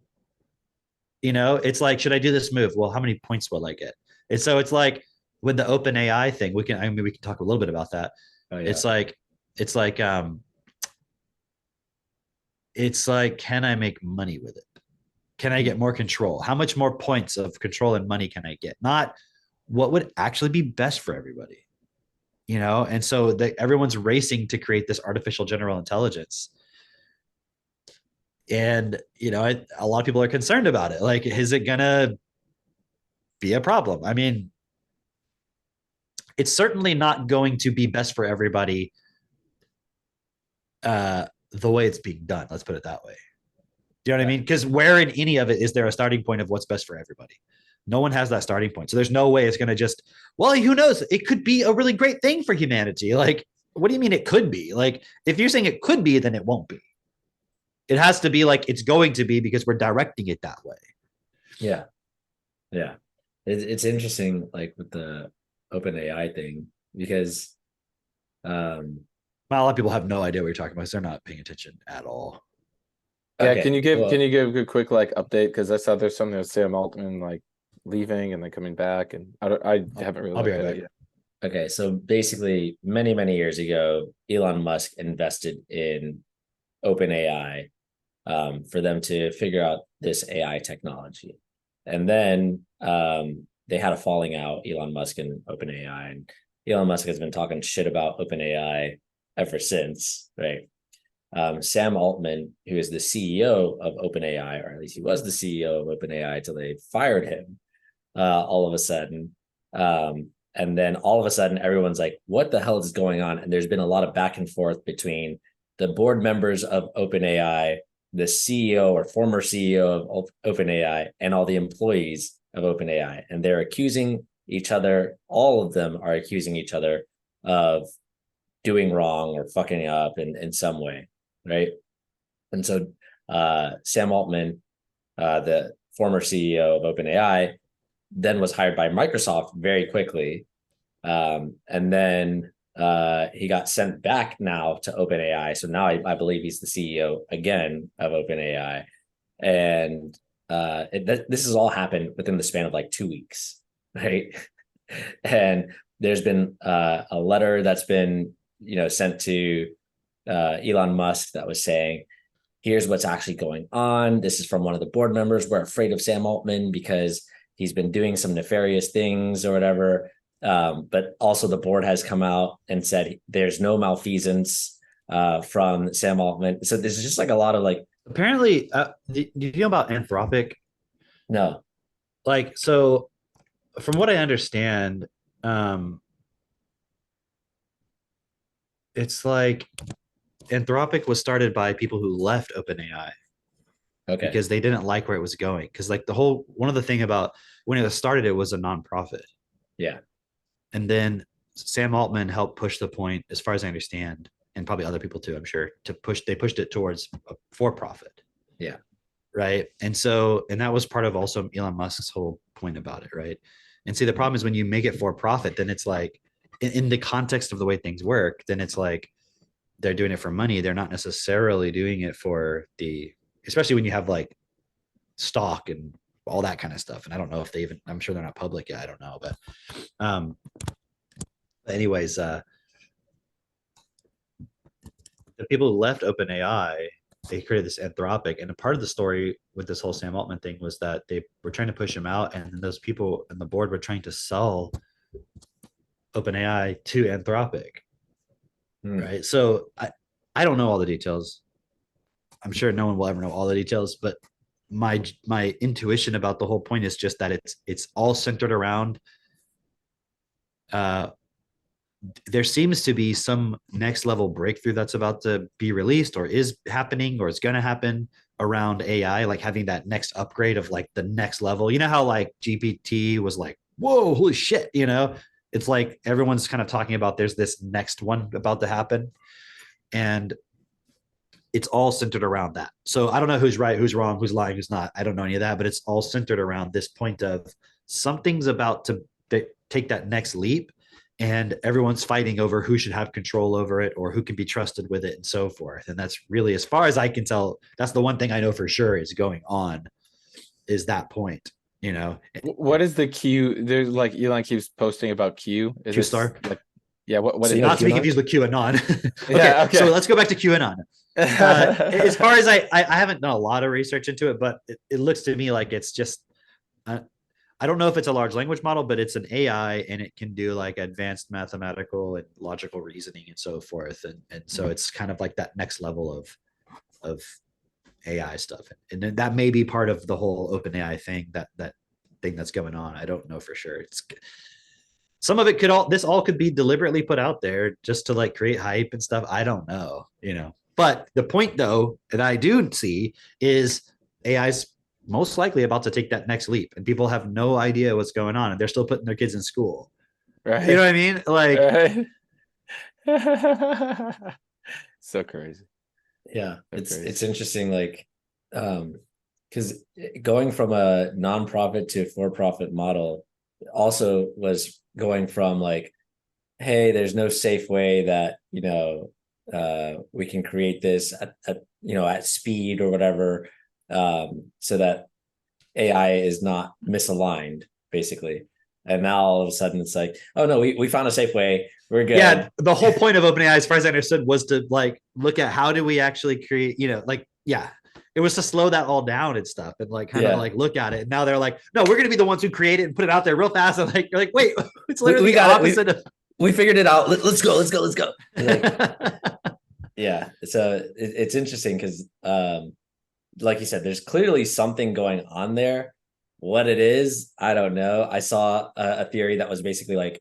You know, it's like, should I do this move? Well, how many points will I get? And so it's like with the open AI thing, we can talk a little bit about that. Oh, yeah. It's like, can I make money with it? Can I get more control? How much more points of control and money can I get? Not what would actually be best for everybody, you know? And so everyone's racing to create this artificial general intelligence. And, you know, a lot of people are concerned about it. Like, is it going to be a problem? I mean, it's certainly not going to be best for everybody the way it's being done. Let's put it that way. Do you know what I mean? Because where in any of it is there a starting point of what's best for everybody? No one has that starting point. So there's no way it's going to just, well, who knows? It could be a really great thing for humanity. Like, what do you mean it could be? Like, if you're saying it could be, then it won't be. It has to be like it's going to be because we're directing it that way. Yeah. Yeah. It's interesting, like with the open AI thing, because well, a lot of people have no idea what you're talking about because they're not paying attention at all. Yeah, okay. Can you give a quick like update? Because I saw there's something with Sam Altman like leaving and then coming back, and I haven't really. I'll be right back. Yet. Okay, so basically, many years ago, Elon Musk invested in OpenAI for them to figure out this AI technology, and then they had a falling out, Elon Musk and OpenAI, and Elon Musk has been talking shit about OpenAI ever since, right? Sam Altman, who is the CEO of OpenAI, or at least he was the CEO of OpenAI until they fired him all of a sudden. And then all of a sudden, everyone's like, what the hell is going on? And there's been a lot of back and forth between the board members of OpenAI, the CEO or former CEO of OpenAI, and all the employees of OpenAI. And they're accusing each other, all of them are accusing each other of doing wrong or fucking up in some way, right? And so Sam Altman, the former CEO of OpenAI, then was hired by Microsoft very quickly. And then he got sent back now to OpenAI. So now I believe he's the CEO again of OpenAI. And this has all happened within the span of like 2 weeks, right? And there's been a letter that's been, sent to Elon Musk that was saying, here's what's actually going on. This is from one of the board members. We're afraid of Sam Altman because he's been doing some nefarious things or whatever. But also the board has come out and said there's no malfeasance from Sam Altman. So there's just like a lot of like. Apparently, do you know about Anthropic? No. Like, so from what I understand, it's like Anthropic was started by people who left OpenAI. Okay. Because they didn't like where it was going. Because like one of the thing about when it started, it was a nonprofit. Yeah. And then Sam Altman helped push the point, as far as I understand, and probably other people too, I'm sure, they pushed it towards a for-profit. Yeah. Right. And that was part of also Elon Musk's whole point about it. Right. And see, the problem is when you make it for profit, then it's like in the context of the way things work, then it's like they're doing it for money. They're not necessarily doing it for especially when you have like stock and all that kind of stuff. And I don't know if I'm sure they're not public yet. I don't know. But anyways, the people who left OpenAI, they created this Anthropic. And a part of the story with this whole Sam Altman thing was that they were trying to push him out. And those people in the board were trying to sell OpenAI to Anthropic. Right. So I don't know all the details. I'm sure no one will ever know all the details, but my intuition about the whole point is just that it's all centered around there seems to be some next level breakthrough that's about to be released or is happening or is going to happen around AI, like having that next upgrade of like the next level. You know how like GPT was like, whoa, holy shit, it's like everyone's kind of talking about there's this next one about to happen. And it's all centered around that. So I don't know who's right, who's wrong, who's lying, who's not. I don't know any of that, but it's all centered around this point of something's about to take that next leap, and everyone's fighting over who should have control over it or who can be trusted with it and so forth. And that's really, as far as I can tell, that's the one thing I know for sure is going on, is that point. What is the Q? There's like Elon keeps posting about Q. Is Q star? Like, yeah. What so is not to be QAnon? confused with QAnon. Okay, Yeah, okay. So let's go back to QAnon. As far as I haven't done a lot of research into it, but it looks to me like it's just I don't know if it's a large language model, but it's an AI and it can do like advanced mathematical and logical reasoning and so forth. And so it's kind of like that next level of AI stuff. And then that may be part of the whole OpenAI thing, that thing that's going on. I don't know for sure. It's some of it this all could be deliberately put out there just to like create hype and stuff. I don't know, but the point though, that I do see is AI's most likely about to take that next leap, and people have no idea what's going on, and they're still putting their kids in school. Right. You know what I mean? Like, right. So crazy. Yeah, it's interesting, like, because going from a nonprofit to for-profit model also was going from like, hey, there's no safe way that we can create this at speed or whatever, so that AI is not misaligned, basically. And now all of a sudden it's like, oh no, we found a safe way. We're good. Yeah, the whole point of OpenAI, as far as I understood, was to like look at how do we actually create, it was to slow that all down and stuff, and like kind of like look at it. And now they're like, no, we're gonna be the ones who create it and put it out there real fast. And like, you're like, wait, it's literally the opposite. We figured it out. Let's go. Like, yeah. So it's interesting because, like you said, there's clearly something going on there. What it is, I don't know. I saw a theory that was basically like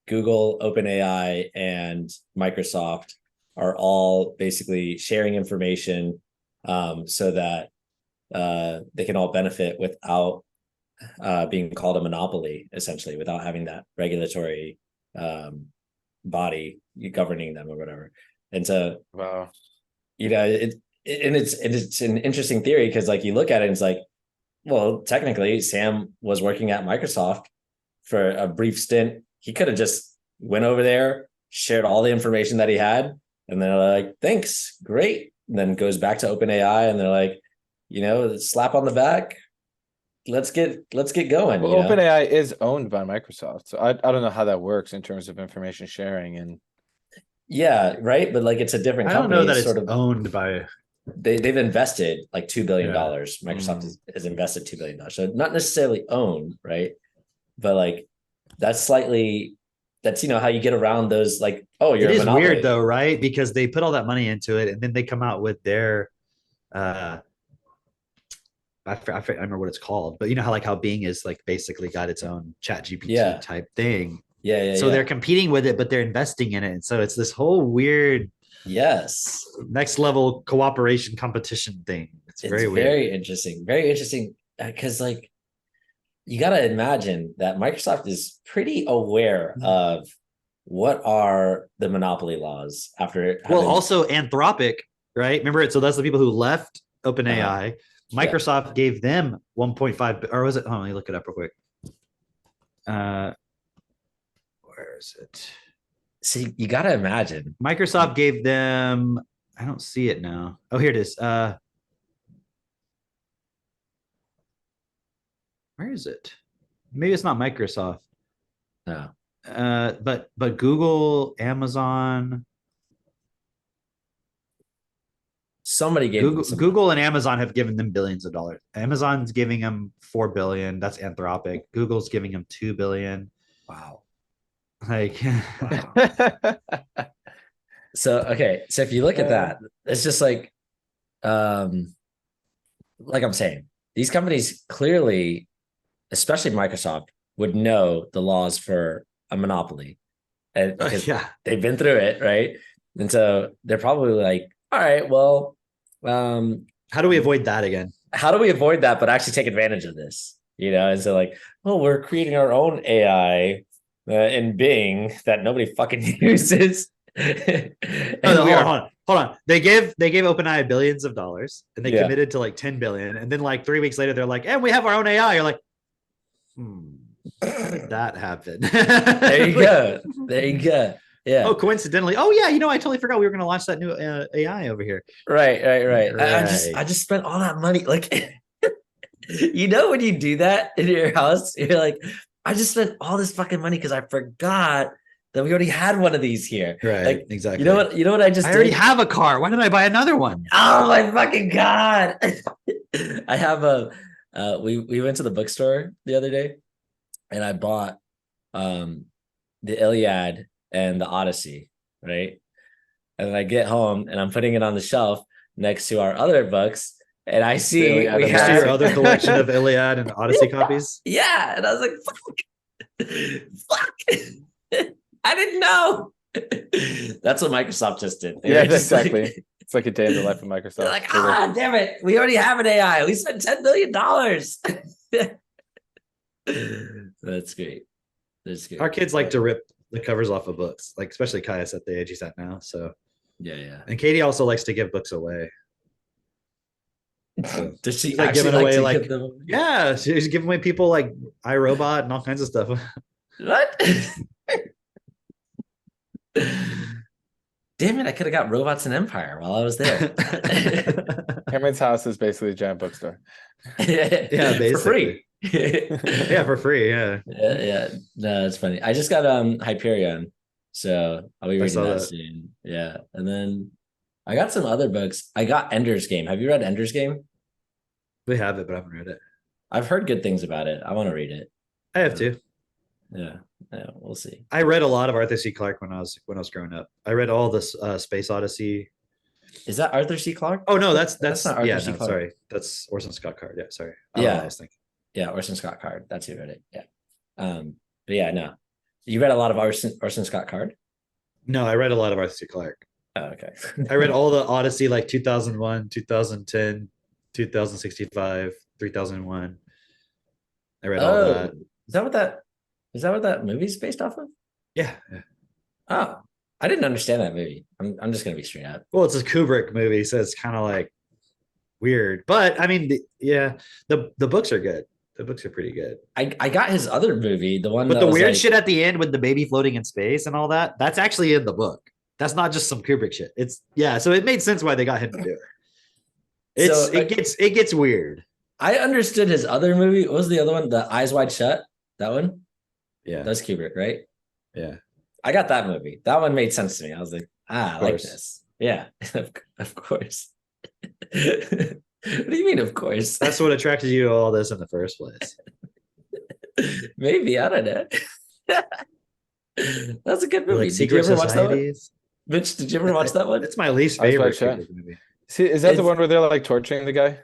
Google, OpenAI, and Microsoft are all basically sharing information so that they can all benefit without being called a monopoly, essentially, without having that regulatory body governing them or whatever. And so, Wow. it's an interesting theory because like you look at it and it's like, well, technically Sam was working at Microsoft for a brief stint. He could have just went over there, shared all the information that he had, and they're like, thanks, great. And then goes back to OpenAI and they're like, slap on the back. Let's get going. Well, OpenAI is owned by Microsoft, so I don't know how that works in terms of information sharing and. Yeah, right. But like, it's a different I don't company. know that it's sort of owned by. they've invested like $2 billion. Yeah. Microsoft has invested $2 billion. So not necessarily owned, right? But like that's how you get around those, like, oh, you're It a is monopoly. weird though, right? Because they put all that money into it and then they come out with their I remember what it's called, but you know how Bing is like basically got its own chat GPT type thing. Yeah. So they're competing with it, but they're investing in it. And so it's this whole weird next level cooperation competition thing. It's very weird. Very interesting. Very interesting. Because like you gotta imagine that Microsoft is pretty aware of what are the monopoly laws after also Anthropic, right? Remember it? So that's the people who left OpenAI. Microsoft gave them 1.5, or was it? Let me look it up real quick. Where is it? See, you gotta imagine. Microsoft gave them, I don't see it now. Oh, here it is. Where is it? Maybe it's not Microsoft. No. But Google, Amazon. Somebody gave Google and Amazon have given them billions of dollars. Amazon's giving them $4 billion. That's Anthropic. Google's giving them $2 billion. Wow. Like, wow. So if you look at that, it's just like I'm saying, these companies clearly, especially Microsoft, would know the laws for a monopoly, and because they've been through it, right? And so they're probably like, all right, well, how do we avoid that again? How do we avoid that, but actually take advantage of this? And so like, well, we're creating our own AI in Bing that nobody fucking uses. Hold on. They gave OpenAI billions of dollars, and they committed to like 10 billion, and then like 3 weeks later, they're like, "And we have our own AI." You're like, how did that happen? There you go. Yeah. Oh, coincidentally. Oh, yeah. I totally forgot we were going to launch that new AI over here. Right. I just spent all that money. Like, when you do that in your house, you're like, I just spent all this fucking money because I forgot that we already had one of these here. Right. Like, exactly. You know what I just did? I already have a car. Why did I buy another one? Oh my fucking God. I have we went to the bookstore the other day and I bought the Iliad and the Odyssey, right? And then I get home and I'm putting it on the shelf next to our other books, and I see we have your other collection of Iliad and Odyssey copies. Yeah, and I was like, fuck, I didn't know. That's what Microsoft just did. Exactly. Like, it's like a day in the life of Microsoft. They're like, damn it, we already have an AI. We spent $10 billion. That's great. Our kids like to rip the covers off of books, like especially Caius at the age he's at now. So yeah. And Katie also likes to give books away. So, does she like giving away like yeah, she's giving away people like iRobot and all kinds of stuff. What? Damn it, I could have got Robots and Empire while I was there. Cameron's house is basically a giant bookstore. Yeah, basically. For free. Yeah, for free. Yeah. No, it's funny. I just got Hyperion, so I'll be reading that soon. Yeah, and then I got some other books. I got Ender's Game. Have you read Ender's Game? We have it, but I haven't read it. I've heard good things about it. I want to read it. I have too. Yeah, we'll see. I read a lot of Arthur C. Clarke when I was growing up. I read all this Space Odyssey. Is that Arthur C. Clarke? Oh no, that's not Arthur C. Clarke. Sorry, that's Orson Scott Card. Yeah, sorry. I was thinking. Yeah, Orson Scott Card. That's who read it. Yeah. But yeah, no. You read a lot of Orson Scott Card? No, I read a lot of Arthur C. Clarke. Oh, okay. I read all the Odyssey, like 2001, 2010, 2065, 3001. I read all Oh, that. is that what that movie's based off of? Yeah. Oh, I didn't understand that movie. I'm just gonna be straight up. Well, it's a Kubrick movie, so it's kind of like weird. But I mean, yeah, the books are good. The books are pretty good. I got his other movie, the one But that the was weird like, shit at the end with the baby floating in space and all that, that's actually in the book. That's not just some Kubrick shit. It's yeah, so it made sense why they got him to do it. so It gets weird. I understood his other movie. What was the other one? The Eyes Wide Shut. That one? Yeah. That's Kubrick, right? Yeah. I got that movie. That one made sense to me. I was like, I like this. Yeah, of course. What do you mean, of course? That's what attracted you to all this in the first place. Maybe, I don't know. That's a good movie. Like Did you secret ever watch that one? societies. Mitch, did you ever watch that one? It's my least Eyes Wide favorite Shut. Kubrick movie. See, is that the It's- one where they're like torturing the guy?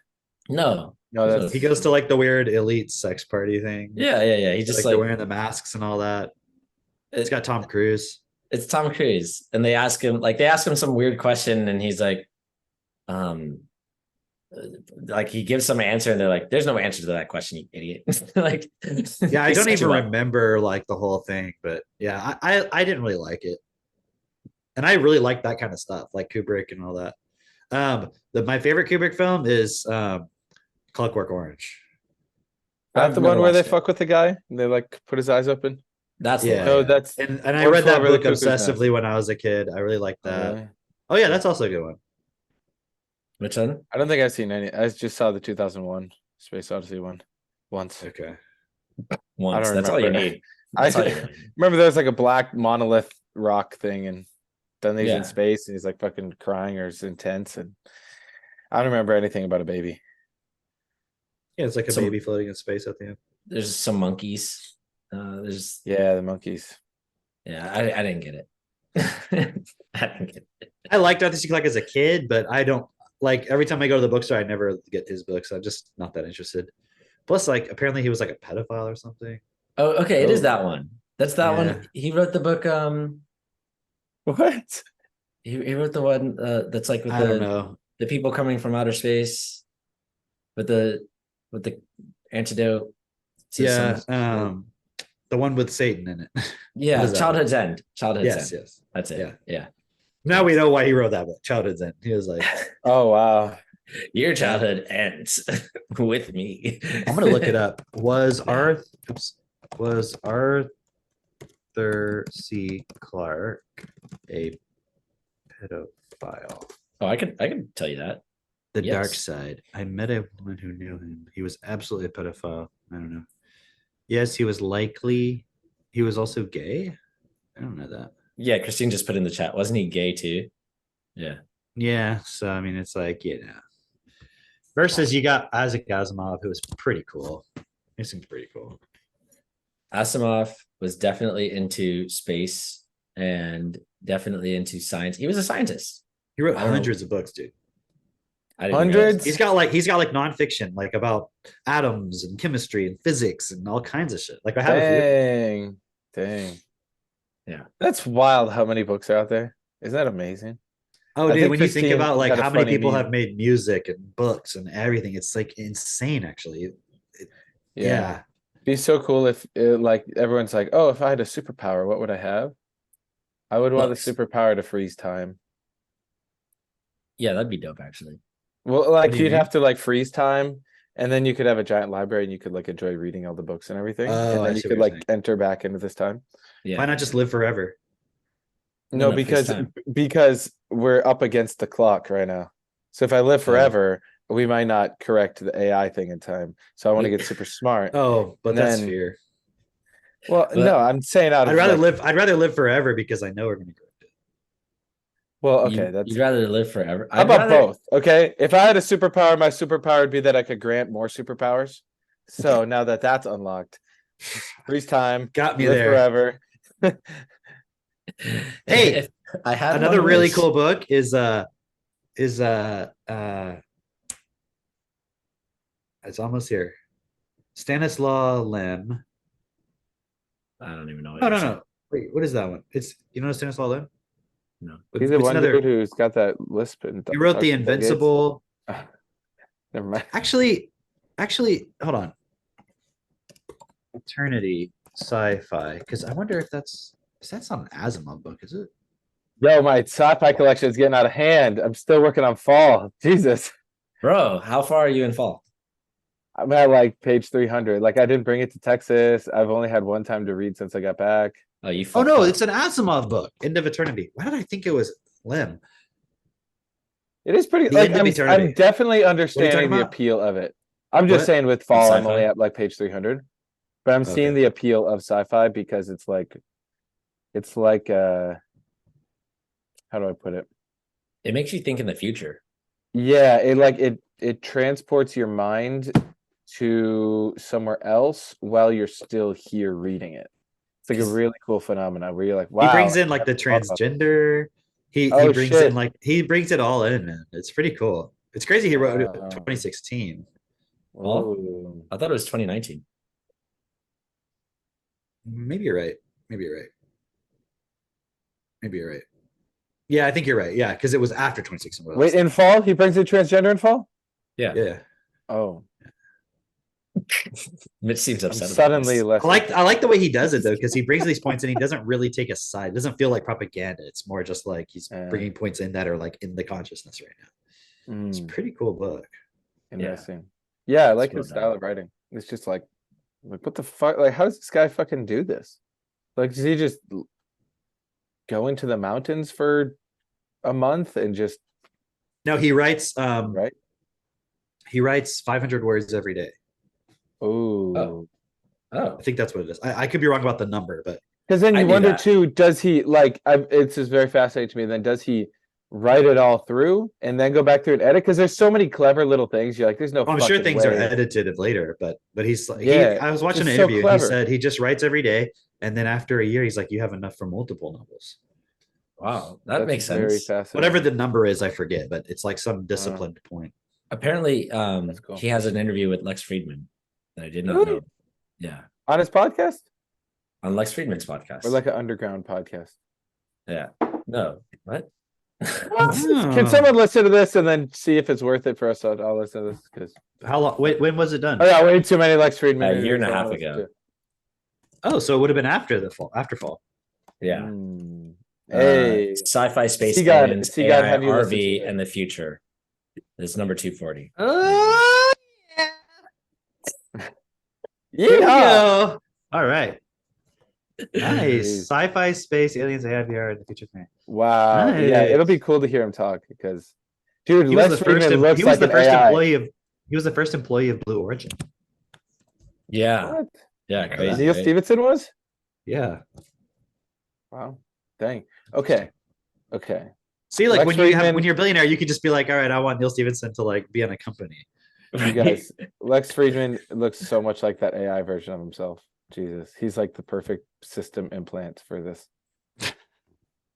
No. No, that's- He goes to like the weird elite sex party thing. Yeah. He Just just like they're like wearing the masks and all that. It's got Tom Cruise. it's Tom Cruise, and they ask him some weird question, and he's um, like he gives some answer, and they're like, "There's no answer to that question, you idiot!" Like, Yeah, I they don't set even you up. remember like the whole thing, but yeah, I didn't really like it, and I really like that kind of stuff, like Kubrick and all that. My favorite Kubrick film is Clockwork Orange. That's I've the never one where they watched it. fuck with the guy and they like put his eyes open. That's the Yeah. one. No, that's And I One read Flew that Over the book Cuckoo's Nest. obsessively when I was a kid. I really liked that. really? Oh yeah, that's also a good one. Which one? I don't think I've seen any. I just saw the 2001 Space Odyssey one once. Okay. Once. don't That's all you remember. need. That's all you I really need. remember there was like a black monolith rock thing, and then he's Yeah. in space and he's like fucking crying or it's intense, and I don't remember anything about a baby. Yeah, it's like a Some- baby floating in space at the end. There's some monkeys. There's Yeah, the monkeys. yeah. I didn't get it. I didn't get it. I liked Arthur C. Clarke as a kid, but I don't like every time I go to the bookstore, I never get his books. I'm just not that interested. Plus, like apparently he was like a pedophile or something. Oh, okay. It is Oh. that one. That's that Yeah. one. He wrote the book. What? He wrote the one that's like with I don't know. the people coming from outer space, with the antidote. to Yeah, some- the one with Satan in it. yeah. what is that? Childhood's End. Childhood's yes, End. yes. That's it. Yeah. Yeah. Now we know why he wrote that book, Childhood's End. He was like, Oh wow. Your childhood ends with me. I'm gonna look it up. Was Arthur C. Clarke a pedophile? Oh, I can tell you that. The Yes. dark side. I met a woman who knew him. He was absolutely a pedophile. I don't know. Yes, he was likely. He was also gay. I don't know that. Yeah, Christine just put in the chat. Wasn't he gay too? Yeah. Yeah. So I mean, it's like Versus you got Isaac Asimov, who was pretty cool. He seems pretty cool. Asimov was definitely into space and definitely into science. He was a scientist. He wrote I don't know. hundreds of books, dude. I didn't realize- Hundreds? He's got like nonfiction, like about atoms and chemistry and physics and all kinds of shit. Like I have a few. Dang. Yeah. That's wild how many books are out there. Isn't that amazing? Oh, I dude, think when you think Christine about like had a how many funny people meme. have made music and books and everything, it's like insane, actually. Yeah. Be so cool if like everyone's like, oh, if I had a superpower, what would I have? I would want the Books. superpower to freeze time. Yeah, that'd be dope actually. Well, like do you you'd mean? have to like freeze time, and then you could have a giant library and you could like enjoy reading all the books and everything. Oh, And I then you see could what you're like saying. enter back into this time. Yeah. Why not just live forever? No, No, freeze because time. because we're up against the clock right now. So if I live Oh. forever, we might not correct the AI thing in time. So I want to We- get super smart. Oh, but And that's then- fear. Well, But- no, I'm saying out of like, I'd rather live forever because I know we're gonna correct it. well, okay, You'd rather live forever. how I'd about rather- both? Okay, if I had a superpower, my superpower would be that I could grant more superpowers. So now that that's unlocked, freeze time, Got me live there. forever. Hey, If I had Another one really wish- cool book is it's almost here. Stanislaw Lem. I don't even know. What No, you're no, saying. no. Wait, what is that one? It's you know Stanislaw Lem? No. He's the It's one another. dude who's got that lisp. And He wrote the talks to Bill Gates. Invincible. Never mind. Actually, hold on. Eternity sci-fi, because I wonder if that's not an Asimov book, is it? Yo, my sci-fi collection is getting out of hand. I'm still working on fall. Jesus. Bro, how far are you in fall? I'm at like page 300. Like I didn't bring it to Texas. I've only had one time to read since I got back. Oh, you Oh fucked no, up. it's an Asimov book, End of Eternity. Why did I think it was Lim? It is pretty The like End of I'm Eternity. definitely understanding the about? appeal of it. I'm just What? saying with fall, I'm sci-fi? only at like page 300. But I'm seeing Okay. the appeal of sci-fi because it's like how do I put it? It makes you think in the future. Yeah, it transports your mind to somewhere else while you're still here reading it. It's like a really cool phenomenon where you're like, wow. He brings in like I the never thought about transgender. He Oh, brings shit. in like he brings it all in, man. It's pretty cool. It's crazy he wrote it in Wow. 2016. Oh. Ooh. I thought it was 2019. Maybe you're right. Maybe you're right. Maybe you're right. Yeah, I think you're right. Yeah, because it was after 2016. What Wait, else? in fall? He brings in transgender in fall? Yeah. Yeah. Oh, Mitch seems I'm upset about suddenly this. less. I like the way he does it though, because he brings these points and he doesn't really take a side. It doesn't feel like propaganda. It's more just like he's bringing points in that are like in the consciousness right now. It's a pretty cool book. Interesting. Yeah, I like well his style done. of writing. It's just like what the fuck? Like, how does this guy fucking do this? Like, does he just go into the mountains for a month and just No, he writes right? he writes 500 words every day. Oh, Oh, I think that's what it is. I could be wrong about the number, but because then I you knew wonder that. too, does he like it's just very fascinating to me. Then does he write it all through and then go back through and edit? Because there's so many clever little things. You're like, there's no I'm sure fucking things are way. edited later, but he's like Yeah, I was watching an just so interview and he clever. said he just writes every day, and then after a year he's like, you have enough for multiple novels. wow. That That's makes very sense. fascinating. Whatever the number is, I forget, but it's like some disciplined point. Apparently, cool. he has an interview with Lex Friedman that I did not Really? know. Yeah, On his podcast on Lex Friedman's podcast. or like an underground podcast? Yeah. No. What? Can someone listen to this and then see if it's worth it for us? I'll listen to this because How long? Wait, when was it done? oh yeah, way too many Lex Friedman. A year and a interviews I half wanna listen ago. to. Oh, so it would have been after the fall. After fall. Yeah. Hey, Sci-fi space See God- aliens, see God AI, have you listen to RV, it. and the future. This is number 240. Oh, yeah. go. All right. Nice. Jeez. Sci-fi space aliens AI VR in the future. Wow. Yeah, Nice. it'll be cool to hear him talk because, dude, He was Lex the first. Friedman looks He was like the an first AI. employee of. He was the first employee of Blue Origin. Yeah. What? Yeah. Crazy. Neil right? Stevenson was? Yeah. Wow. Dang. Okay. See, like Lex when Friedman- you're a billionaire, you could just be like, all right, I want Neil Stevenson to like be on a company. You guys, Lex Friedman looks so much like that AI version of himself. Jesus, he's like the perfect system implant for this. It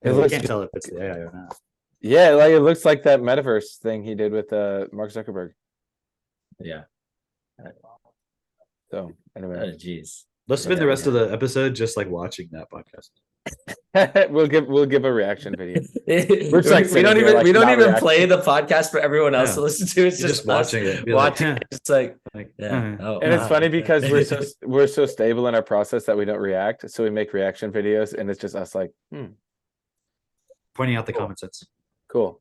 You looks, can't tell if it's the AI or not. yeah, like it looks like that metaverse thing he did with Mark Zuckerberg. Yeah. So Oh, anyway, jeez. Let's spend the rest of the episode just like watching that podcast. we'll give a reaction video. We're just, like, we sitting don't here, even like, we don't not even reacting. play the podcast for everyone else Yeah. to listen to. It's You're just just watching us it. Be like, watching. "Huh." It's like Like, yeah. Oh, And it's wow. funny because we're so stable in our process that we don't react. So we make reaction videos, and it's just us like, pointing out the Cool. common sense. cool,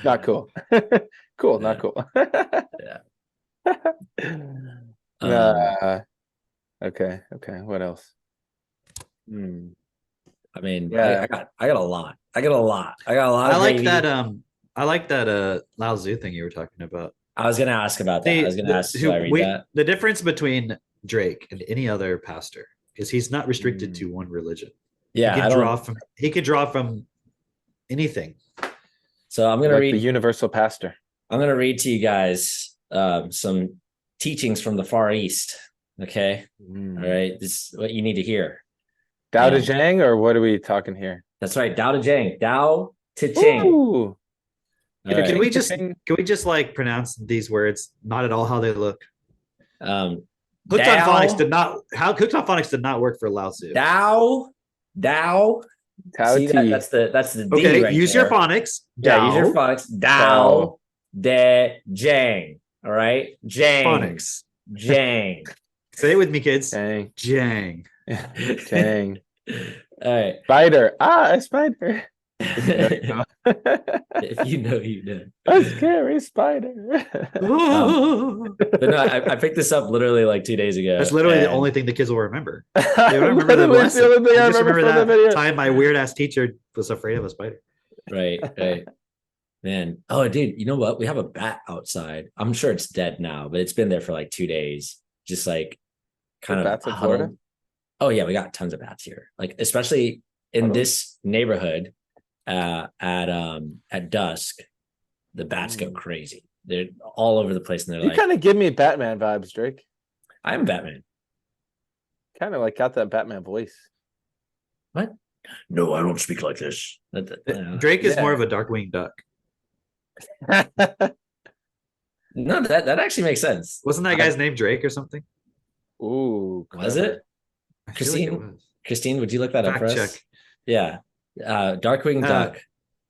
not cool, cool, not cool. Yeah. Okay. What else? I mean, Yeah. I got a lot. I got a lot. I of like great- that. I like that. Lao Tzu thing you were talking about. I was gonna ask about that. I was gonna ask, should I read that? The difference between Drake and any other pastor is he's not restricted to one religion. Yeah, he I could don't. draw from. He could draw from anything. So I'm gonna Like read. the universal pastor. I'm gonna read to you guys some teachings from the Far East. Okay, all right. This is what you need to hear. Dao De Jang, or what are we talking here? That's right. Dao De Jang. Dao Te Ching. Ooh. All right. Can we just like pronounce these words not at all how they look? Hooked on Dao- phonics did not. Hooked on phonics did not work for Lao Tzu. Dao Tao See that? T. That's the D Okay, right use there. your phonics. Yeah, use your Dao. phonics. Dao, de, jang. All right, jang, Phonics. jang. Say it with me, kids. Dang. Jang. Dang. All right. Spider. Ah, a spider. If you know, you know. A scary spider. But no, I picked this up literally like 2 days ago. That's literally the and- only thing the kids will remember. They don't remember the Literally, it's lesson. the only thing They I just remember remember from the that video. time my weird ass teacher was afraid of a spider. Right, right. Man. Oh, dude, you know what? We have a bat outside. I'm sure it's dead now, but it's been there for like 2 days. Just like kind of bats in huddled. Florida? Oh yeah, we got tons of bats here. Like especially in Huddled? this neighborhood, at dusk, the bats go crazy. They're all over the place, and they're You like, kind of give me Batman vibes, Drake. "I'm Batman." Kind of like got that Batman voice. What? No, I don't speak like this. Drake is Yeah. more of a Darkwing Duck. No, that actually makes sense. Wasn't that guy's name Drake or something? Ooh, Was clever. it? I feel like it Christine? was. Christine, would you look that up Fact for us? check. Yeah. Darkwing Uh, Duck.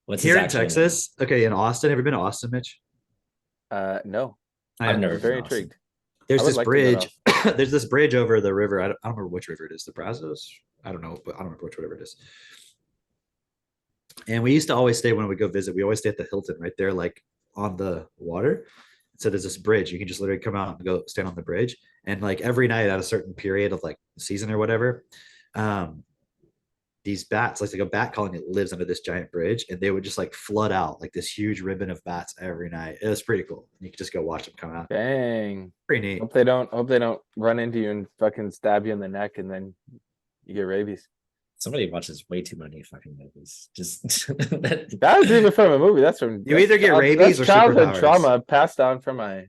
What's his Here in actual name? Texas, okay, in Austin. Have you been to Austin, Mitch? No, I've never I'm been very to Austin. intrigued. There's I would this like to go to bridge. There's this bridge over the river. I don't remember which river it is. The Brazos? I don't know, but I don't remember which river it is. And we used to always stay when we go visit. We always stay at the Hilton right there, like on the water. So there's this bridge. You can just literally come out and go stand on the bridge. And like every night at a certain period of like season or whatever, these bats, like a bat colony that lives under this giant bridge, and they would just like flood out like this huge ribbon of bats every night. It was pretty cool. You could just go watch them come out. Dang. Pretty neat. Hope they don't run into you and fucking stab you in the neck and then you get rabies. Somebody watches way too many fucking movies. Just That was even from a movie. That's from You either get that's rabies or childhood superpowers. trauma passed down from my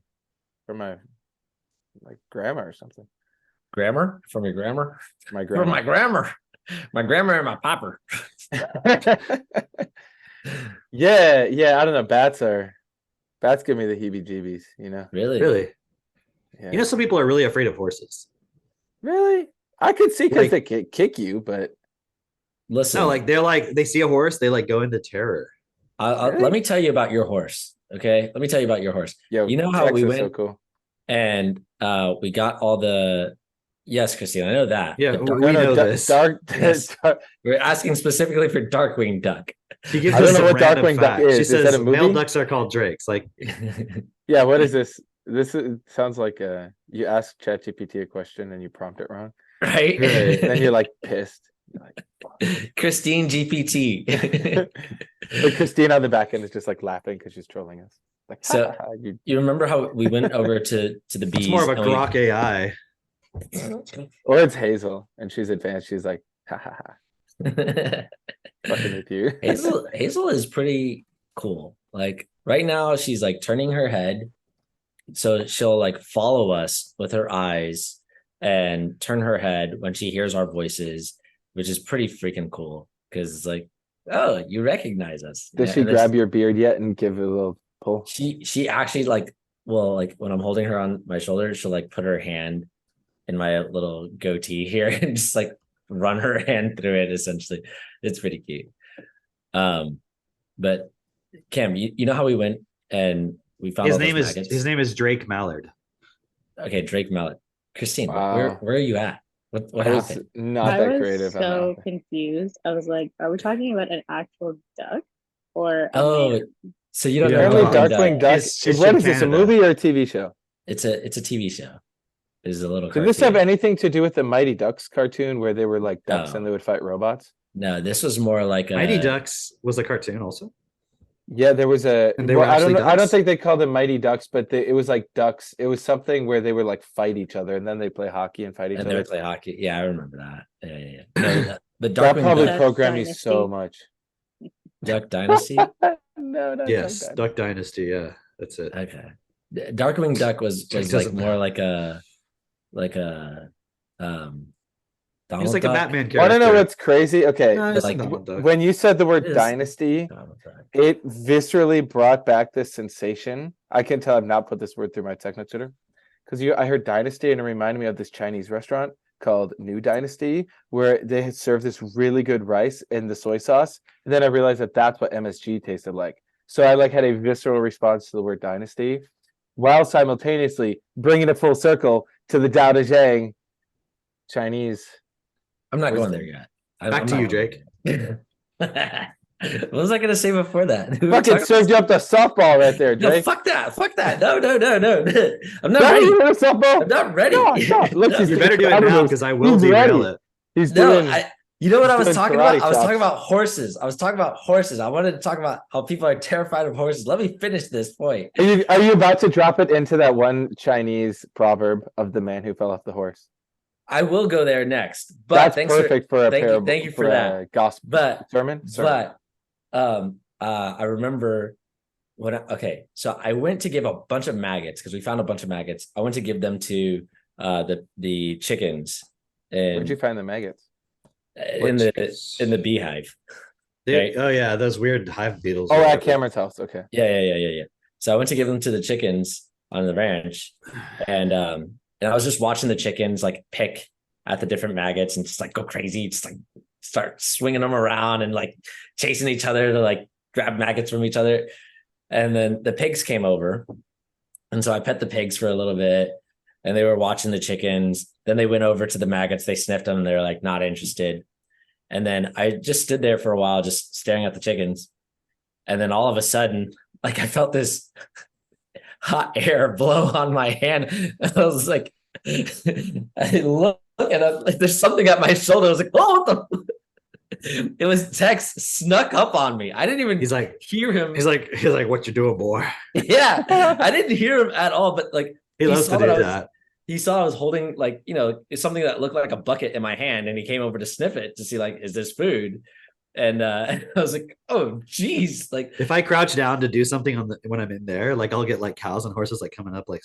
like grandma or something. grammar from your grammar. My From grandma. my grammar. My grammar and my popper. Yeah, I don't know. Bats give me the heebie-jeebies, you know. Really? Really? Yeah. You know, some people are really afraid of horses. Really? I could see because Like- they kick you, but Listen. No, like they see a horse, they like go into terror. Really? Let me tell you about your horse. Okay. Let me tell you about your horse. yo, You know how we Texas so went cool. and we got all the yes, Christine, I know that. Yeah, But we know da- this. Dark, Yes. dark- we're asking specifically for Darkwing Duck. She gives I don't us know some what random Darkwing Duck facts. is. She Is that says a movie? male ducks are called drakes. Like Yeah, what is this? Sounds like you ask ChatGPT a question and you prompt it wrong. Right? Right. Then you're like pissed. You're like, Christine GPT. But Christine on the back end is just like laughing because she's trolling us. Like, So- "Ha, ha, ha, you-" You remember how we went over to the bees? it's more of a and we- grok AI. Or it's Hazel and she's advanced. She's like, ha ha ha, fucking with you. Hazel is pretty cool. Like right now, she's like turning her head, so she'll like follow us with her eyes and turn her head when she hears our voices, which is pretty freaking cool. Because it's like, oh, you recognize us. Does she and grab your beard yet and give it a little pull? She actually like, well, like when I'm holding her on my shoulder, she'll like put her hand in my little goatee here and just like run her hand through it. Essentially, it's pretty cute. But Cam, you know how we went and we found His all those name is maggots? his name is Drake Mallard. Okay, Drake Mallet. Christine, Wow. where are you at? What I was happened? not I that was creative. on that so one. confused. I was like, are we talking about an actual duck or a Oh, man? so you don't Yeah, know Apparently, Darkwing Darkwing Duck? Duck. It's What in is this? A Canada. movie or a TV show? It's a TV show. It's a little. Did this have cartoon. anything to do with the Mighty Ducks cartoon where they were like ducks No. and they would fight robots? No, this was more like a Mighty Ducks was a cartoon also. Yeah, there was a. And they well, were I don't actually know. I don't ducks? think they called them Mighty Ducks, but it was like ducks. It was something where they would like fight each other, and then they play hockey and fight each and they other. would play hockey. Yeah, I remember that. Yeah. No, but That Darkwing probably Duck, programmed me Dynasty. so much. Duck Dynasty. No, not Yes, Duck Duck Dynasty. Yeah, that's it. Okay. Darkwing Duck was Jack like doesn't- more like a He was Donald like a Duck. Batman character. Want to know what's crazy? Okay, No, it's like- not Donald Duck. when you said the word It is. dynasty, Donald Duck. it viscerally brought back this sensation. I can tell I've not put this word through my techno tutor because I heard dynasty and it reminded me of this Chinese restaurant called New Dynasty, where they had served this really good rice in the soy sauce. And then I realized that that's what MSG tasted like. So I like had a visceral response to the word dynasty, while simultaneously bringing it full circle to the Dao De Zhang Chinese. I'm not going wisdom. there yet. Back I'm to not you, going Jake. there. What was I gonna say before that? We were Fucking talking- served you up the softball right there, No, Drake. fuck that. Fuck that. No. I'm not No, ready. you hit a softball. I'm not ready. No, no. Look, No. he's You better do it out of now this. because I will He's derail ready. it. He's No, doing. you know what I was doing talking karate about? I was talking chops. about horses. I wanted to talk about how people are terrified of horses. Let me finish this point. Are you about to drop it into that one Chinese proverb of the man who fell off the horse? I will go there next. But That's thanks perfect for a thank you- parable. thank you for a that. gospel But sermon. I remember so I went to give a bunch of maggots because we found a bunch of maggots. I went to give them to the chickens Where'd you and find the maggots? in the beehive. Right. Oh yeah, those weird hive beetles. Oh, or at whatever. Cameron's house. Okay. Yeah. So I went to give them to the chickens on the ranch, and I was just watching the chickens like pick at the different maggots and just like go crazy, just like start swinging them around and like chasing each other to like grab maggots from each other. And then the pigs came over, and so I pet the pigs for a little bit, and they were watching the chickens. Then they went over to the maggots, they sniffed them, and they were like not interested. And then I just stood there for a while, just staring at the chickens. And then all of a sudden, like I felt this hot air blow on my hand. I was like, I look and like, there's something at my shoulder. I was like, oh, what the? It was Tex snuck up on me. I didn't even He's like, hear him. he's like, what you doing, boy? Yeah, I didn't hear him at all. But like, He loves saw to do that I was- that. he saw I was holding like, something that looked like a bucket in my hand, and he came over to sniff it to see like, is this food? And I was like, oh geez, like If I crouch down to do something when I'm in there, like I'll get like cows and horses like coming up like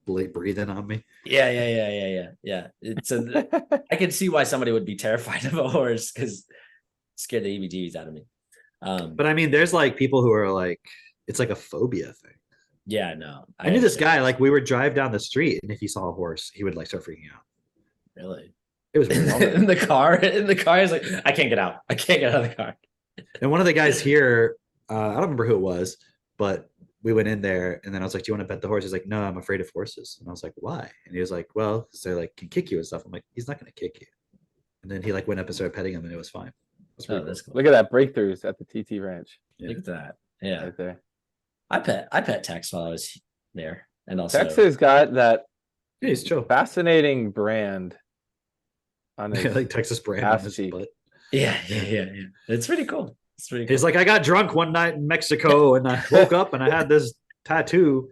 breathing on me. yeah. It's I can see why somebody would be terrified of a horse because scared the EBGs out of me. But I mean, there's like people who are like, it's like a phobia thing. Yeah, no. I knew this guy, like we would drive down the street and if he saw a horse, he would like start freaking out. Really. It was in weird. the car, he's like, I can't get out. I can't get out of the car. And one of the guys here, I don't remember who it was, but we went in there and then I was like, do you want to pet the horse? He's like, no, I'm afraid of horses. And I was like, why? And he was like, well, because they like can kick you and stuff. I'm like, he's not going to kick you. And then he like went up and started petting him and it was fine. It was Oh, pretty that's cool. cool. Look at that breakthroughs at the TT Ranch Look at that. Yeah. right there. I pet Tex while I was there. And also Texas got that Yeah, he's chill. fascinating brand on his like Texas brand ass on his cheek. butt. yeah. It's pretty cool. It's pretty cool. He's like, I got drunk one night in Mexico and I woke up and I had this tattoo.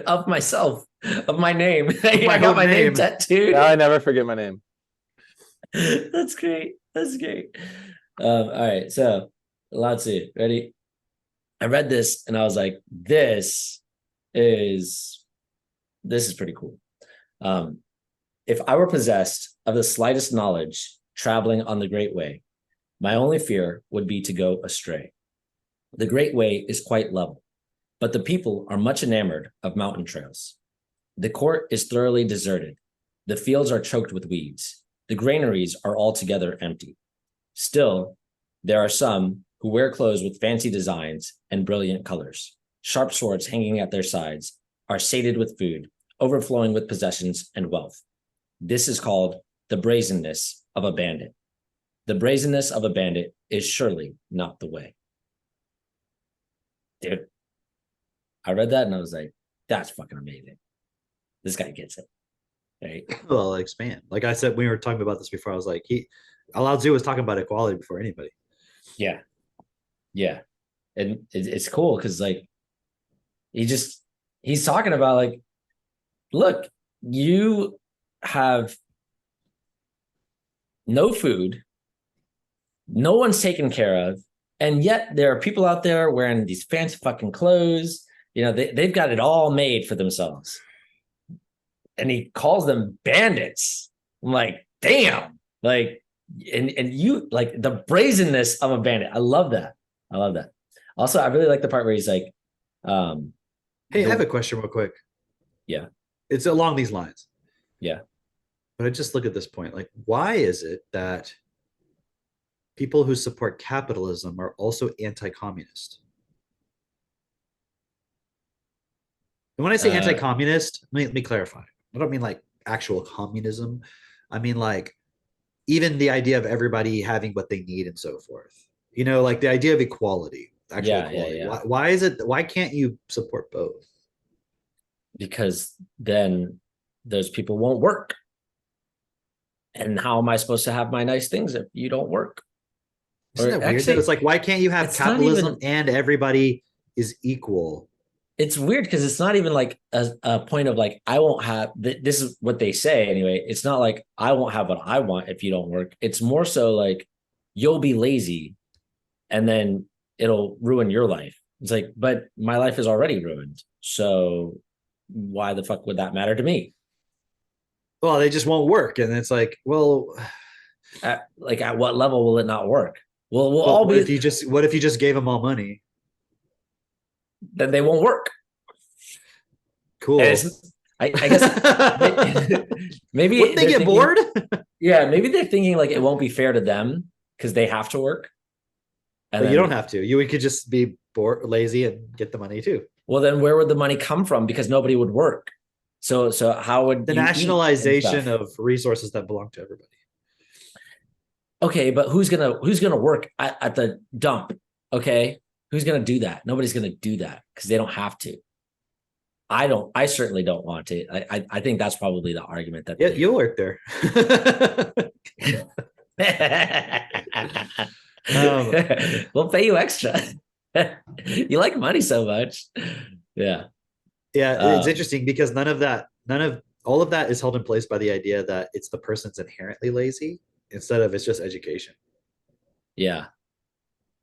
of myself, of my name. my I got own my name name. tattooed. Now I never forget my name. That's great. All right, so let's see. Ready? I read this and I was like, this is pretty cool. If I were possessed of the slightest knowledge traveling on the Great Way, my only fear would be to go astray. The Great Way is quite level, but the people are much enamored of mountain trails. The court is thoroughly deserted. The fields are choked with weeds. The granaries are altogether empty. Still, there are some who wear clothes with fancy designs and brilliant colors. Sharp swords hanging at their sides, are sated with food, overflowing with possessions and wealth. This is called the brazenness of a bandit. The brazenness of a bandit is surely not the way. Dude, I read that and I was like, that's fucking amazing. This guy gets it. Right? Well, I'll expand. Like I said, we were talking about this before. I was like, Lao Tzu was talking about equality before anybody. Yeah. And it's cool because like he's talking about like, look, you have no food, no one's taken care of, and yet there are people out there wearing these fancy fucking clothes. They've got it all made for themselves. And he calls them bandits. I'm like, damn. Like, and you like the brazenness of a bandit. I love that. Also, I really like the part where he's like, Hey, I have a question real quick. Yeah. It's along these lines. Yeah. But I just look at this point, like, why is it that people who support capitalism are also anti-communist? And when I say anti-communist, let me clarify. I don't mean like actual communism. I mean like even the idea of everybody having what they need and so forth. Like the idea of equality, actual equality. Yeah. Why is it? Why can't you support both? Because then those people won't work. And how am I supposed to have my nice things if you don't work? Isn't that weird? It's like, why can't you have capitalism and everybody is equal? It's weird because it's not even like a point of like, I won't have, this is what they say anyway. It's not like I won't have what I want if you don't work. It's more so like you'll be lazy and then it'll ruin your life. It's like, but my life is already ruined. So why the fuck would that matter to me? Well, they just won't work. And it's like, well, at what level will it not work? Well, we'll all be. What if you just gave them all money? Then they won't work. Cool. I guess maybe wouldn't they get bored? Yeah, maybe they're thinking like it won't be fair to them because they have to work. But you don't have to. You could just be bored, lazy, and get the money too. Well, then where would the money come from? Because nobody would work. So how would the nationalization of resources that belong to everybody? Okay, but who's gonna work at the dump? Okay, who's gonna do that? Nobody's gonna do that because they don't have to. I certainly don't want to. I think that's probably the argument that you'll work there. We'll pay you extra. You like money so much. Yeah. It's interesting because none of all of that is held in place by the idea that it's the person's inherently lazy instead of it's just education. Yeah.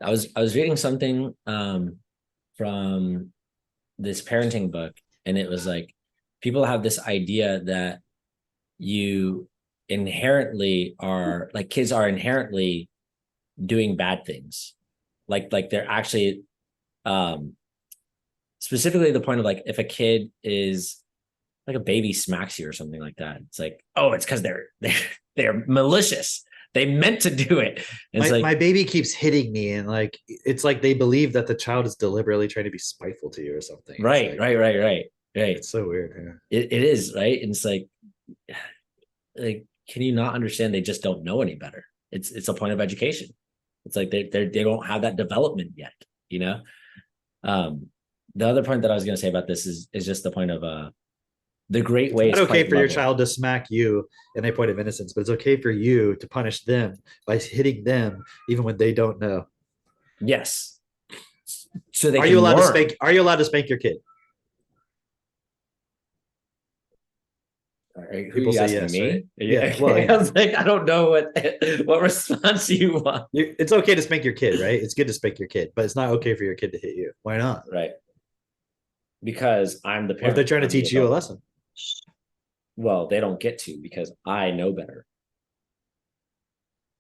I was reading something from this parenting book, and it was like people have this idea that you inherently are like kids are inherently doing bad things. Like they're actually specifically the point of like if a kid is like a baby smacks you or something like that, it's like, oh, it's because they're malicious. They meant to do it. My baby keeps hitting me, and like it's like they believe that the child is deliberately trying to be spiteful to you or something. Right. It's so weird. Yeah. It is, right? And it's like can you not understand they just don't know any better? It's a point of education. It's like they don't have that development yet, you know? The other point that I was going to say about this is just the point of the great way. It's not okay for your child to smack you in a point of innocence, but it's okay for you to punish them by hitting them even when they don't know. Yes. So Are you allowed to spank your kid? People say yes, me? Right? Yeah. Well, I was like, I don't know what response you want. It's okay to spank your kid, right? It's good to spank your kid, but it's not okay for your kid to hit you. Why not? Right. Because I'm the parent. Or if they're trying to teach you a lesson. Well, they don't get to because I know better.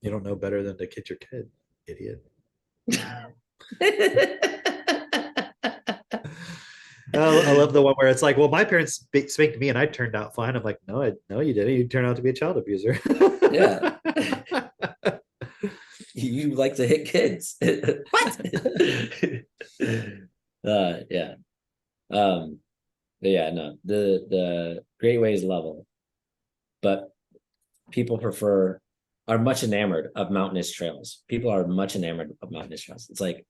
You don't know better than to hit your kid, idiot. I love the one where it's like, well, my parents spanked me and I turned out fine. I'm like, no, you didn't. You turned out to be a child abuser. Yeah. You like to hit kids. What? Yeah. Yeah, no, the Great Ways level, but people are much enamored of mountainous trails. People are much enamored of mountainous trails. It's like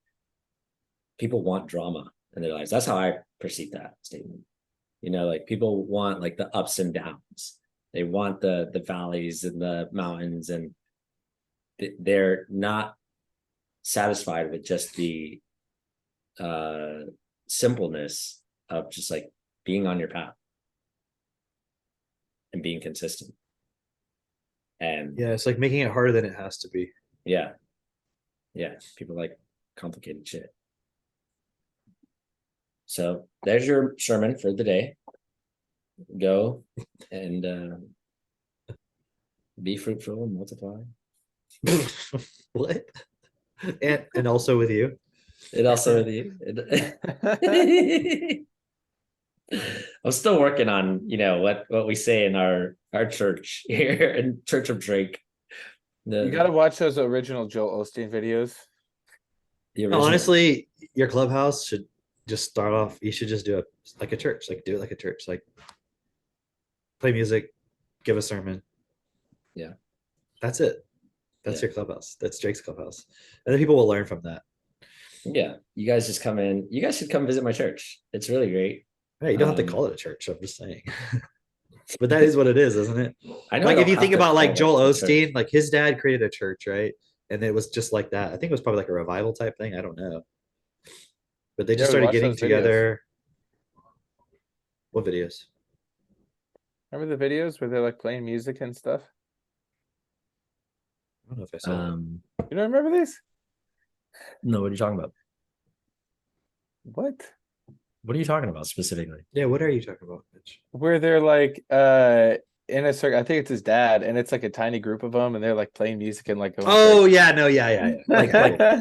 people want drama in their lives. That's how I perceive that statement. You know, like people want like the ups and downs. They want the valleys and the mountains, and they're not satisfied with just the simpleness of just like being on your path and being consistent. And yeah, it's like making it harder than it has to be. Yeah. People like complicated shit. So there's your sermon for the day. Go and be fruitful and multiply. What? And also with you. And also with you. I'm still working on, what we say in our church here in Church of Drake. You gotta watch those original Joel Osteen videos. The No, original- honestly, your clubhouse should just start off. You should just do it like a church. Like do it like a church. Like play music, give a sermon. Yeah. That's it. That's Yeah. your clubhouse. That's Drake's clubhouse. And then people will learn from that. Yeah, you guys just come in. You guys should come visit my church. It's really great. Hey, you don't have to call it a church. I'm just saying. But that is what it is, isn't it? I know. Like I if don't you have think to about like call Joel it a church. Osteen, like his dad created a church, right? And it was just like that. I think it was probably like a revival type thing. I don't know. But they just Yeah, we started watched getting those videos. together. What videos? Remember the videos where they're like playing music and stuff? I don't know if I saw that. You don't remember these? No, what are you talking about? What? What are you talking about specifically? Yeah, what are you talking about, Mitch? Where they're like in a circle. I think it's his dad, and it's like a tiny group of them, and they're like playing music and like going Oh crazy. yeah, no, yeah.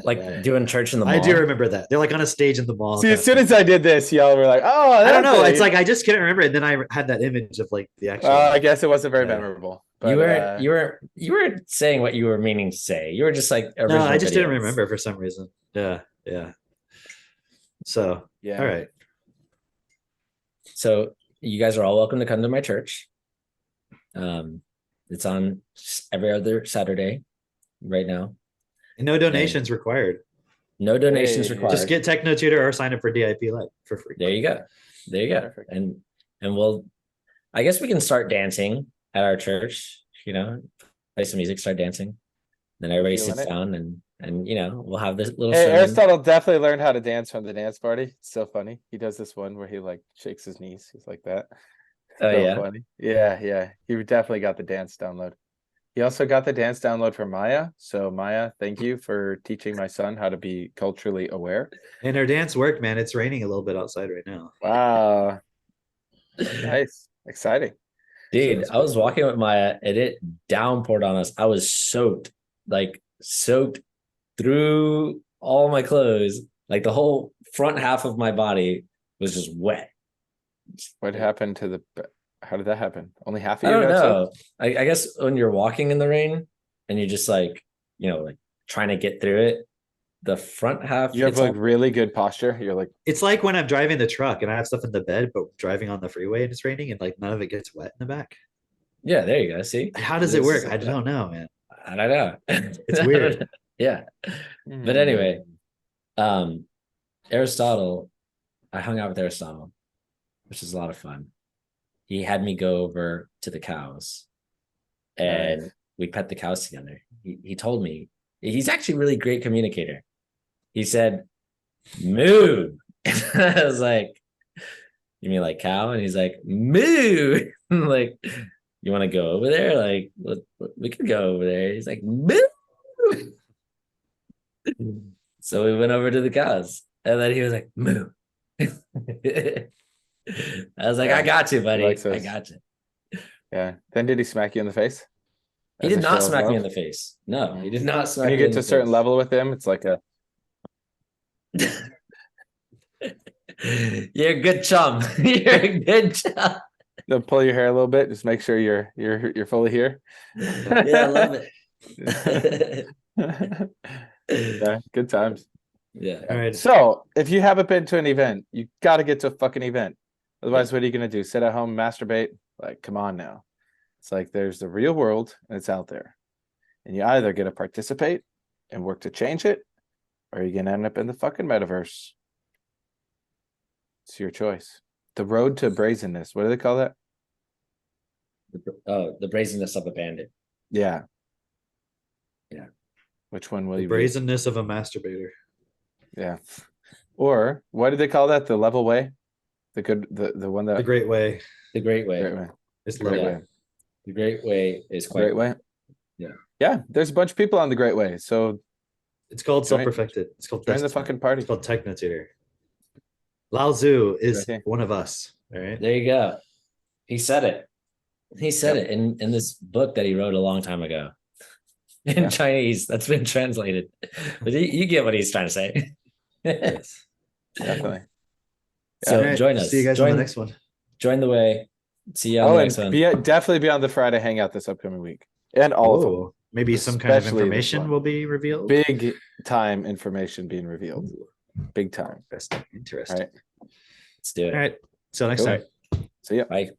Like doing church in the mall. I do remember that. They're like on a stage in the mall. See, kind as of soon thing. as I did this, y'all were like, "Oh, I don't that know. thing." It's like I just couldn't remember it. And then I had that image of like the actual. I guess it wasn't very Yeah. memorable. You But, you were saying what you were meaning to say. You were just like No, original I just didn't videos. remember for some reason. Yeah. So yeah. all right. So you guys are all welcome to come to my church. It's on every other Saturday right now. And no donations required. No donations Hey. required. Just get Techno Tutor or sign up for DIP Live for free. There you go. There you go. Perfect. And I guess we can start dancing at our church, play some music, start dancing. Then everybody Feeling sits it. down and we'll have this little Hey, sermon. Aristotle definitely learned how to dance from the dance party. It's so funny. He does this one where he like shakes his knees. He's like that. Oh, So yeah? funny. Yeah. He definitely got the dance download. He also got the dance download from Maya. So Maya, thank you for teaching my son how to be culturally aware. And our dance worked, man. It's raining a little bit outside right now. Wow. Nice. Exciting. Dude, So I was walking with Maya and it downpoured on us. I was soaked through all my clothes. Like the whole front half of my body was just wet. What happened to the how did that happen? Only half of I you don't got know. soaked? I guess when you're walking in the rain and you're just like trying to get through it, the front half. You have gets like all- really good posture. You're like, It's like when I'm driving the truck and I have stuff in the bed, but driving on the freeway and it's raining and like none of it gets wet in the back. Yeah, there you go. See, How does it work? I don't know, man. I don't know. It's weird. Yeah. But anyway, Aristotle, I hung out with Aristotle, which is a lot of fun. He had me go over to the cows and Nice. we pet the cows together. He told me he's actually a really great communicator. He said, "Moo." And I was like, "You mean like cow?" And he's like, "Moo." I'm like, "You want to go over there? Like, we could go over there." He's like, "Moo." So we went over to the cows, and then he was like, "Moo." I was like, Yeah, "I got you, buddy. likes I us. got you." Yeah. Then did he smack you in the face? He As did a not show of smack me in love? the face. No, he did not smack When you me in get to the a certain face. level with him, it's like a You're a good chum. You're a good chum. they'll pull your hair a little bit, just make sure you're fully here. Yeah, I love it. Yeah, good times. Yeah. All right. So if you haven't been to an event, you gotta get to a fucking event. Otherwise, what are you gonna do? Sit at home, masturbate? Like, come on now. It's like there's the real world and it's out there. And you either get to participate and work to change it, or you're gonna end up in the fucking metaverse. It's your choice. The road to brazenness. What do they call that? Oh, the brazenness of a bandit. Yeah. Yeah. Which one will The you be? brazenness of a masturbator. Yeah. Or what do they call that? The level way? The good the one that The great way The great way. great way. is Great level. Yeah. way. The great way is quite Great way. Yeah. Yeah, there's a bunch of people on the great way. So It's called Join- self-perfected. It's called join the destiny. fucking party. It's called Techno Tutor. Lao Tzu is Right here. one of us. All right. There you go. He said it. He said it in this book that he wrote a long time ago in Yeah. Chinese. That's been translated. But you get what he's trying to say. Yes. Definitely. So All right, join us. See you guys join, on the next one. Join the way. See you on Oh, the next and one. definitely be on the Friday hangout this upcoming week, and all of them. Ooh, maybe some kind of Especially this information one. will be revealed. Big time information being revealed. Ooh, Big time. interesting. All right. Let's do it. All right. Till next Cool. time. See ya. Bye.